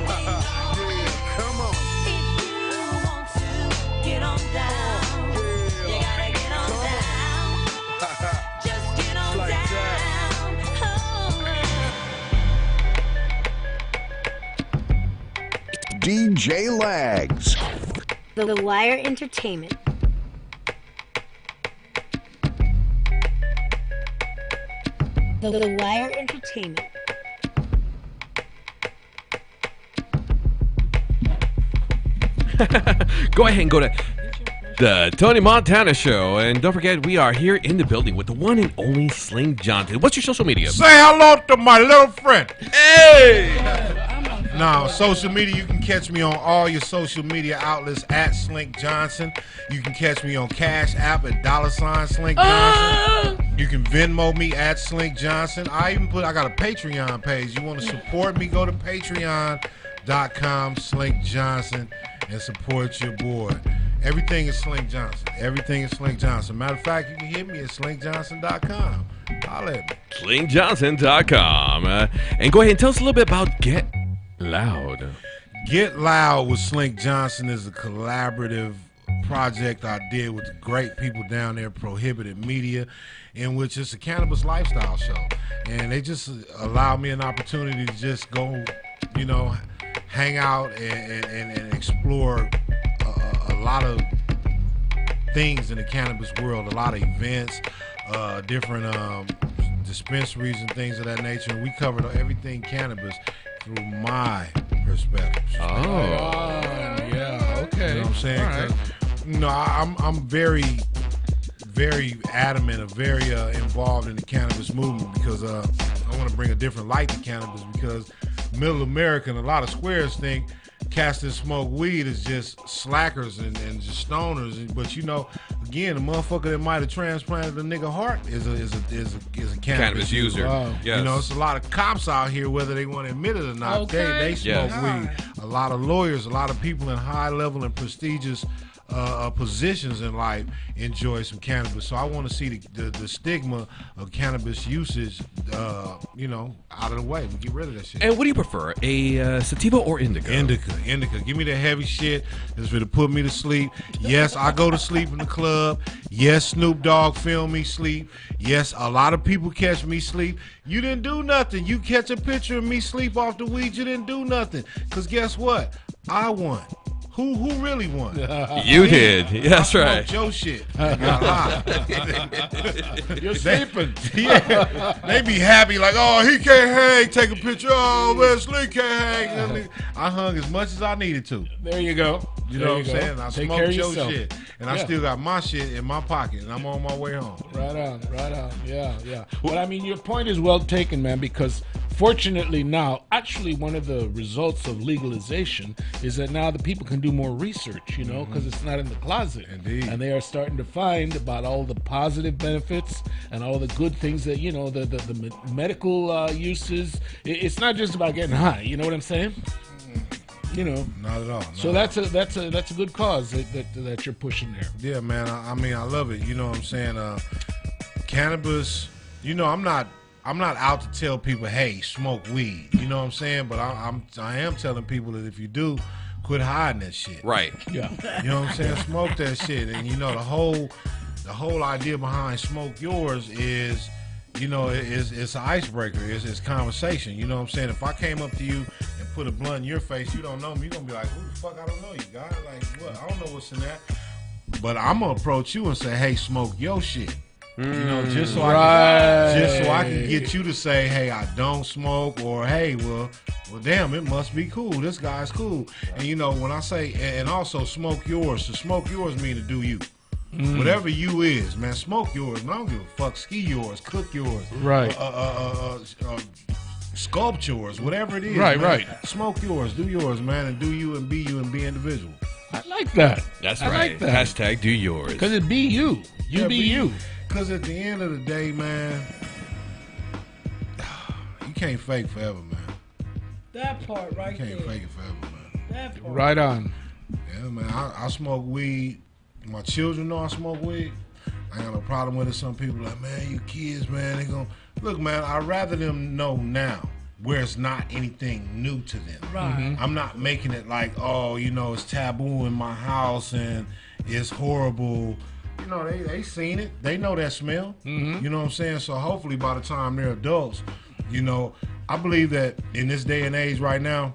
Yeah, come on. Get on down. You gotta get on down. Just get on down. DJ Lags. The Wire Entertainment. The Wire Entertainment. Go ahead and go to the Tony Montana Show. And don't forget, we are here in the building with the one and only Sling Johnson. What's your social media? Say hello to my little friend. Hey! Now, social media, you can catch me on all your social media outlets at Slink Johnson. You can catch me on Cash App at $Slink Johnson. You can Venmo me at Slink Johnson. I got a Patreon page. You want to support me, go to patreon.com Slink Johnson and support your boy. Everything is Slink Johnson. Everything is Slink Johnson. Matter of fact, you can hit me at slinkjohnson.com. Holla at me. Slinkjohnson.com. And go ahead and tell us a little bit about Get Loud. Get Loud with Slink Johnson is a collaborative project I did with the great people down there, Prohibited Media, in which it's a cannabis lifestyle show. And they just allowed me an opportunity to just go, hang out and explore a lot of things in the cannabis world, a lot of events, different dispensaries and things of that nature. And we covered everything cannabis through my perspective. Yeah, okay. You know what I'm saying? All right. I'm very, very adamant and very involved in the cannabis movement because I want to bring a different light to cannabis because middle America and a lot of squares think cats that smoke weed is just slackers and just stoners. But again, the motherfucker that might have transplanted a nigga heart is a cannabis user. Wow. Yes. It's a lot of cops out here, whether they want to admit it or not. Okay. They smoke Yes. weed. A lot of lawyers, a lot of people in high level and prestigious positions in life enjoy some cannabis. So I want to see the stigma of cannabis usage, out of the way. We get rid of that shit. And what do you prefer, a sativa or indica? Indica. Give me the heavy shit that's going to put me to sleep. Yes, I go to sleep in the club. Yes, Snoop Dogg film me sleep. Yes, a lot of people catch me sleep. You didn't do nothing. You catch a picture of me sleep off the weed, you didn't do nothing. Because guess what? I won. Who really won? You did. Yeah, that's I right. smoked your shit. And got high. You're sleeping. Yeah, they be happy like, oh, he can't hang. Take a picture. Oh, Wesley can't hang. I hung as much as I needed to. There you go. You know what I'm saying? I Take care smoked of your yourself. shit, and I Yeah. still got my shit in my pocket, and I'm on my way home. Right on. Yeah. But I mean, your point is well taken, man, because fortunately now, actually one of the results of legalization is that now the people can do more research, you know, because it's not in the closet. Indeed. And they are starting to find about all the positive benefits and all the good things that, you know, the medical uses. It's not just about getting high, you know what I'm saying? You know, not at all. So that's a good cause that you're pushing there. Yeah, man. I mean, I love it. You know what I'm saying? Cannabis. You know, I'm not out to tell people, hey, smoke weed. You know what I'm saying? But I am telling people that if you do, quit hiding that shit. Right. Yeah. You know what I'm saying? Smoke that shit. And you know the whole idea behind Smoke Yours is, you know, it's an icebreaker. It's conversation. You know what I'm saying? If I came up to you and put a blunt in your face, you don't know me, you're going to be like, who the fuck? I don't know you, guy. Like, what? I don't know what's in that. But I'm going to approach you and say, hey, smoke your shit. You know, just so I can get you to say, hey, I don't smoke, or hey, well, damn, it must be cool. This guy's cool. And you know, when I say, and also smoke yours, to smoke yours mean to do you. Whatever you is, man, smoke yours. I don't give a fuck. Ski yours, cook yours, Right. Sculpt yours, whatever it is. Right, man. right. Smoke yours, do yours, man, and do you and be individual. I like that. That's I right. like that. Hashtag do yours. Because it be you. You be you. Because at the end of the day, man, you can't fake forever, man. That part right You can't there. fake it forever, man. That part. Right on. Yeah, man. I smoke weed. My children know I smoke weed. I ain't got no problem with it. Some people like, man, you kids, man, they gonna look, man. I'd rather them know now where it's not anything new to them. Right. I'm not making it like, oh, you know, it's taboo in my house and it's horrible. You know, they seen it. They know that smell. You know what I'm saying? So hopefully by the time they're adults, you know, I believe that in this day and age right now,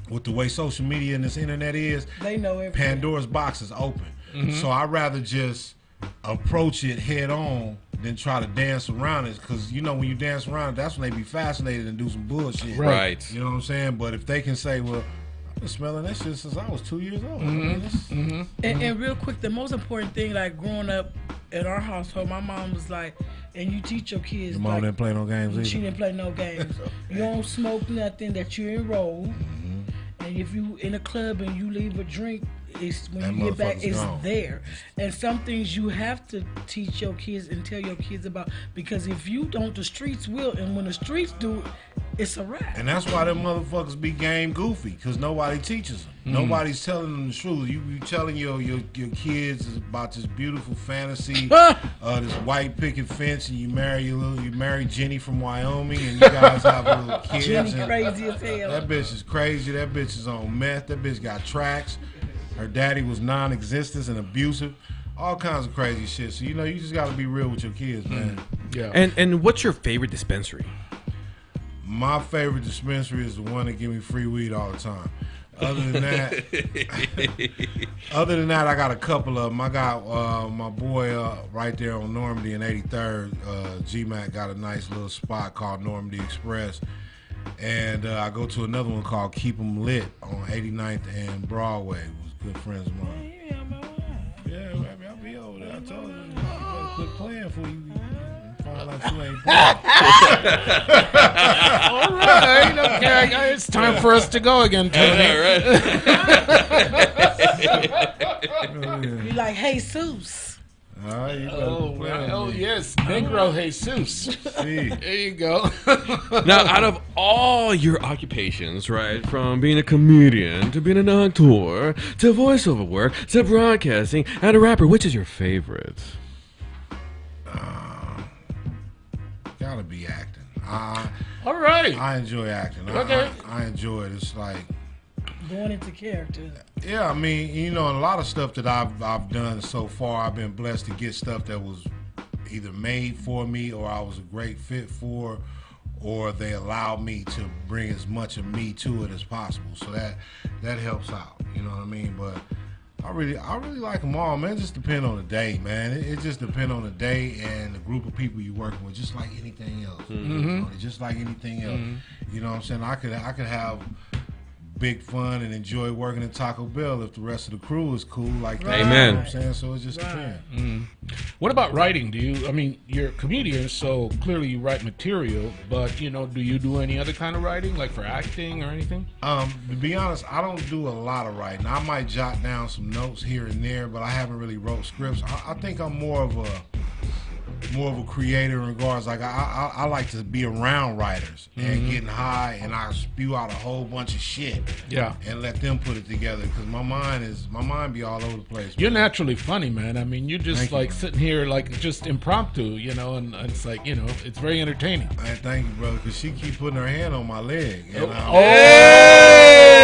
with the way social media and this internet is, They know everything. Pandora's box is open. So I'd rather just approach it head on than try to dance around it. Because, you know, when you dance around it, that's when they be fascinated and do some bullshit. Right. You know what I'm saying? But if they can say, well, I've been smelling that shit since I was 2 years old. And real quick, the most important thing, like growing up in our household, my mom was like, and you teach your kids. Your mom like, didn't play no games either. She didn't play no games. You don't smoke nothing that you enroll. And if you in a club and you leave a drink, it's when That you get back, motherfucker's it's gone. there. And some things you have to teach your kids and tell your kids about, because if you don't, the streets will. And when the streets do, it's a wrap. And that's why them motherfuckers be game goofy, because nobody teaches them. Nobody's telling them the truth. You telling your kids about this beautiful fantasy, this white picket fence, and you marry Jenny from Wyoming, and you guys have little kids. Jenny and crazy as hell. That bitch is crazy. That bitch is on meth. That bitch got tracks. Her daddy was non-existent and abusive. All kinds of crazy shit. So, you know, you just got to be real with your kids, man. Yeah. And what's your favorite dispensary? My favorite dispensary is the one that give me free weed all the time. Other than that, I got a couple of them. I got my boy right there on Normandy and 83rd. G-Mac got a nice little spot called Normandy Express. And I go to another one called Keep 'em Lit on 89th and Broadway. It was good friends of mine. Yeah, baby, I'll be over there. I told you. You better quit playing for you. Find out you ain't playing. All right. Okay. It's time for us to go again, Tony. You like Jesus. Oh, yes. Negro Jesus. There you go. Now, out of all your occupations, right, from being a comedian to being an actor to voiceover work to broadcasting and a rapper, which is your favorite? Gotta be acting. All right. I enjoy acting. Okay. I enjoy it. It's like, Going into character. yeah, I mean, you know, a lot of stuff that I've done so far, I've been blessed to get stuff that was either made for me or I was a great fit for, or they allowed me to bring as much of me to it as possible. So that helps out. You know what I mean? But I really like them all, man. It just depends on the day, man. It just depends on the day and the group of people you're working with, just like anything else. You know, just like anything else. You know what I'm saying? I could have big fun and enjoy working at Taco Bell if the rest of the crew is cool like that. Amen. You know what I'm saying? So it just depends. What about writing? You're a comedian, so clearly you write material, but, do you do any other kind of writing, like for acting or anything? To be honest, I don't do a lot of writing. I might jot down some notes here and there, but I haven't really wrote scripts. I think I'm more of a creator in regards, like I like to be around writers and getting high, and I spew out a whole bunch of shit. Yeah. And let them put it together, because my mind be all over the place. You're naturally funny, man. I mean, you're just sitting here like just impromptu, and it's like, it's very entertaining. Man, thank you, brother, because she keep putting her hand on my leg. And,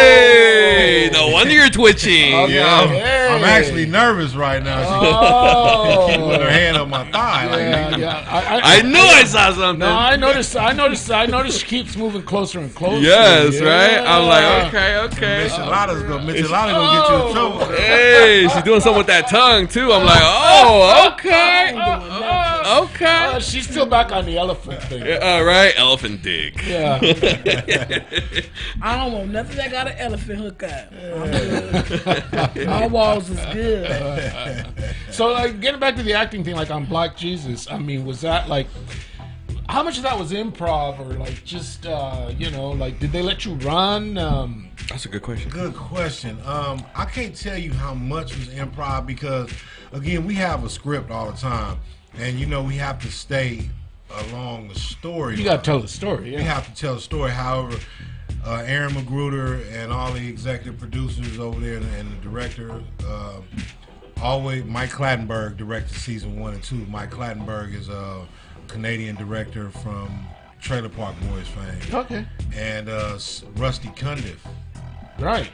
Hey! No wonder you're twitching. I'm actually nervous right now. She put her hand on my thigh. I knew I saw something. No, I noticed she keeps moving closer and closer. Yes, right? I'm like, okay. Micheladas gonna get you in trouble. Hey, she's doing something with that tongue, too. I'm like, okay. She's still back on the elephant thing. All right, elephant dick. Yeah. I don't want nothing that got an elephant hook up. My walls is good. So, getting back to the acting thing, like on Black Jesus, I mean, was that how much of that was improv, or just did they let you run? That's a good question. Good question. I can't tell you how much was improv, because again, we have a script all the time, and we have to stay along the story. You got to tell the story. Yeah. We have to tell the story. However, Aaron Magruder and all the executive producers over there and the director, Mike Clattenburg directed season 1 and 2. Mike Clattenburg is a Canadian director from Trailer Park Boys fame. Okay. And Rusty Cundiff, right,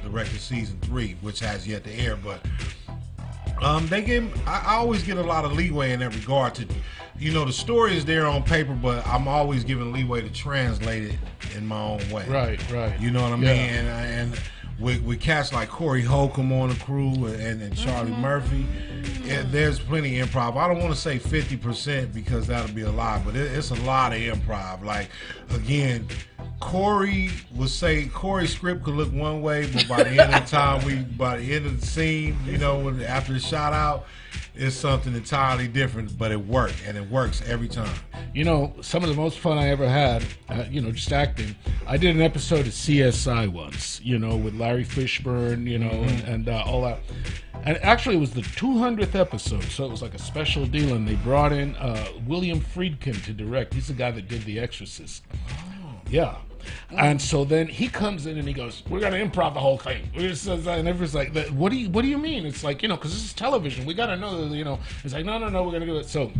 directed season 3, which has yet to air. But I always get a lot of leeway in that regard. To, the story is there on paper, but I'm always given leeway to translate it in my own way. Right. You know what I mean? And with cats like Corey Holcomb on the crew and Charlie Murphy, there's plenty of improv. I don't want to say 50% because that'll be a lot, but it's a lot of improv. Like, again, Corey's script could look one way, but by the end of the time, by the end of the scene, after the shout out, it's something entirely different, but it worked, and it works every time. Some of the most fun I ever had, just acting, I did an episode of CSI once, with Larry Fishburne, and all that. And actually, it was the 200th episode, so it was like a special deal, and they brought in William Friedkin to direct. He's the guy that did The Exorcist. Yeah. And so then he comes in and he goes, "We're gonna improv the whole thing." And everyone's like, "What do you mean?" It's like, because this is television. We gotta know that, It's like, no, we're gonna do it. So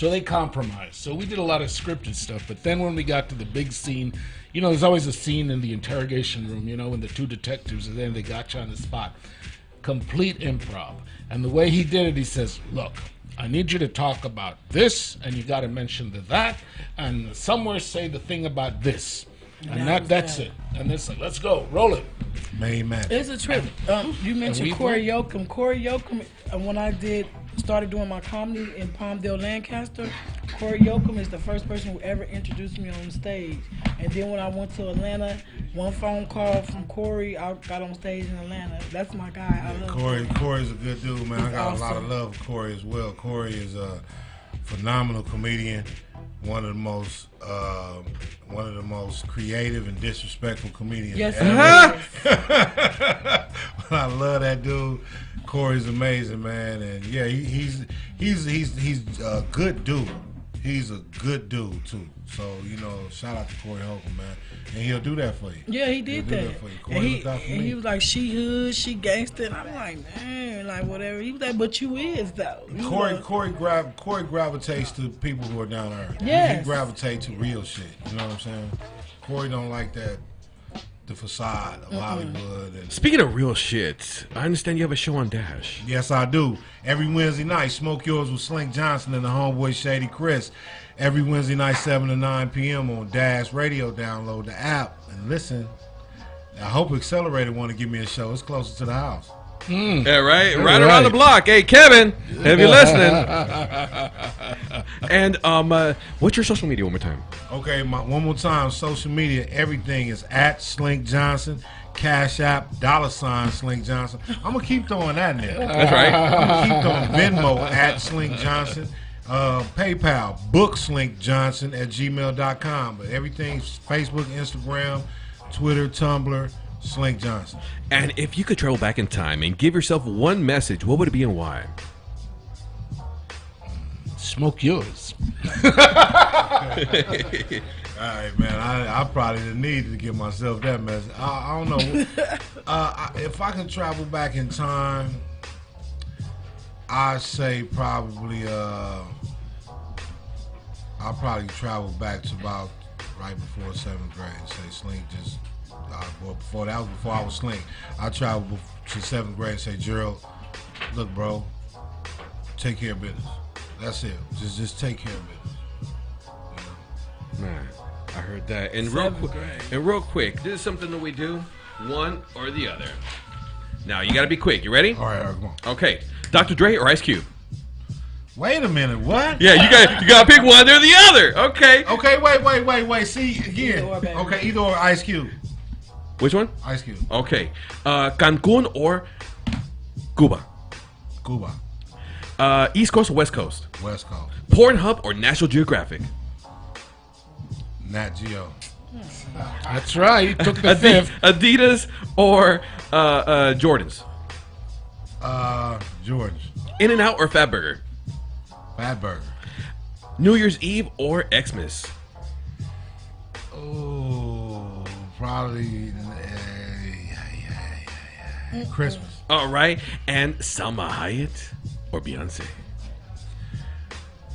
they compromised. So we did a lot of scripted stuff. But then when we got to the big scene, there's always a scene in the interrogation room, when the two detectives are there and they got you on the spot. Complete improv. And the way he did it, he says, "Look, I need you to talk about this, and you got to mention that, and somewhere say the thing about this." And that's it. And it's like, let's go, roll it. Main match. It's a trip. You mentioned Corey Yoakum. Corey Yoakum, when I started doing my comedy in Palmdale, Lancaster, Corey Yoakum is the first person who ever introduced me on stage. And then when I went to Atlanta, one phone call from Corey, I got on stage in Atlanta. That's my guy. I love Corey. Corey's a good dude, man. I got a lot of love for Corey as well. Corey is a phenomenal comedian. One of the most creative and disrespectful comedians ever. I love that dude. Corey's amazing, man, and yeah, he's a good dude. He's a good dude too. So shout out to Corey Holcomb, man, and he'll do that for you. Yeah, he did that. For you. And he was like, "She hood, she gangster," and I'm like, man, like whatever. He was like, "But you is though." Corey gravitates to people who are down to earth. Yes. He gravitates to real shit. You know what I'm saying? Corey don't like that. The facade of Hollywood. And speaking of real shit, I understand you have a show on Dash. Yes, I do. Every Wednesday night, Smoke Yours with Slink Johnson and the homeboy Shady Chris. Every Wednesday night, 7 to 9 p.m. on Dash Radio. Download the app and listen. The I hope Accelerated want to give me a show. It's closer to the house. Yeah, right around the block. Hey, Kevin, if you're listening. And what's your social media one more time? Okay, one more time. Social media, everything is at Slink Johnson. Cash App, $ Slink Johnson. I'm gonna keep throwing that in there. That's right. I'm gonna keep throwing Venmo at Slink Johnson. PayPal, bookslinkjohnson@gmail.com. But everything's Facebook, Instagram, Twitter, Tumblr, Slink Johnson. And if you could travel back in time and give yourself one message, what would it be and why? Smoke yours. All right, man. I probably didn't need to give myself that message. I don't know. If I could travel back in time, I'd say probably I'll probably travel back to about right before 7th grade and say Slink just before I was Slink. I traveled to 7th grade and say, Gerald, look, bro, take care of business. That's it. Just take care of business. Man, I heard that. And real quick, this is something that we do, one or the other. Now you got to be quick. You ready? All right, come on. Okay, Dr. Dre or Ice Cube? Wait a minute, what? Yeah, you got to pick one or the other. Okay. Okay, wait. See again. Okay, either or Ice Cube. Which one? Ice Cube. Okay, Cancun or Cuba? Cuba. East Coast or West Coast? West Coast. Pornhub or National Geographic? Nat Geo. That's right. You took the fifth. Adidas or Jordans? Jordans. In-N-Out or Fatburger? Fatburger. New Year's Eve or Xmas? Oh, probably Christmas. All right. And Salma Hayek or Beyonce?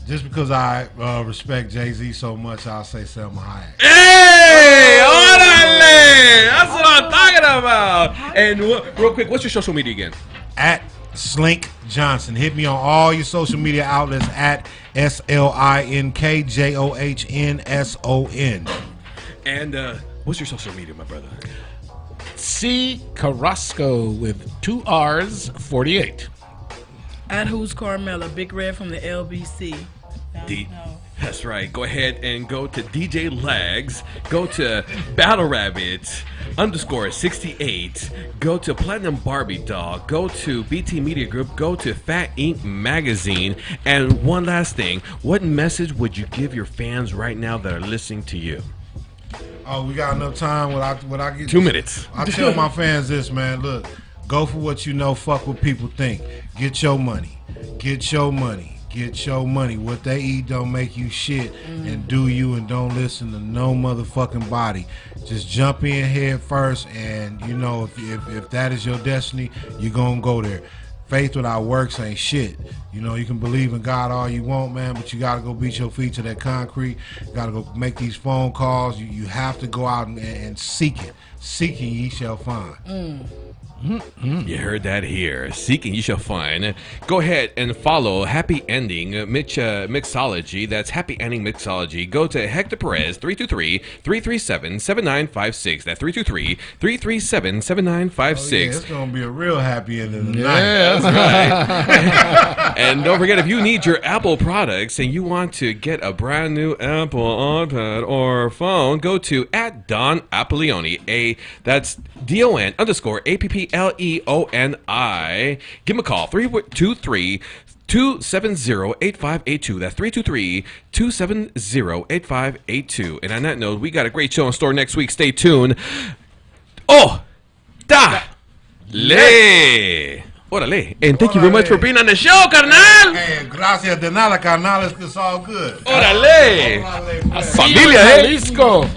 Just because I respect Jay-Z so much, I'll say Salma Hayek. Hey! Orale! That's what I'm talking about. And real quick, what's your social media again? At Slink Johnson. Hit me on all your social media outlets at SLINKJOHNSON. And what's your social media, my brother? C. Carrasco with 2 R's, 48. At Who's Carmella, Big Red from the LBC. That's right. Go ahead and go to DJ Lags. Go to Battle Rabbit _68. Go to Platinum Barbie Doll. Go to BT Media Group. Go to Fat Ink Magazine. And one last thing. What message would you give your fans right now that are listening to you? Oh, we got enough time. What I get? 2 minutes. I tell my fans this, man. Look, go for what you know. Fuck what people think. Get your money. Get your money. Get your money. What they eat don't make you shit, and do you, and don't listen to no motherfucking body. Just jump in head first, and you know if that is your destiny, you're gonna go there. Faith without works ain't shit. You know, you can believe in God all you want, man, but you gotta go beat your feet to that concrete. You gotta go make these phone calls. You have to go out and seek it. Seeking ye shall find. You heard that here. Seeking you shall find. Go ahead and follow Happy Ending Mixology. That's Happy Ending Mixology. Go to Hector Perez 323-337-7956. That's 323-337-7956. Oh, yeah, it's gonna be a real happy ending tonight. Yeah, that's right. And don't forget, if you need your Apple products and you want to get a brand new Apple iPad or phone, go to @Don Appolioni. That's DON_APPLEONI. Give him a call, 323-270-8582. That's 323-270-8582. And on that note, we got a great show in store next week. Stay tuned. Oh, le. Órale. And thank you very much for being on the show, carnal. Hey, gracias de nada, carnal. It's all good. Órale. Familia, Jalisco.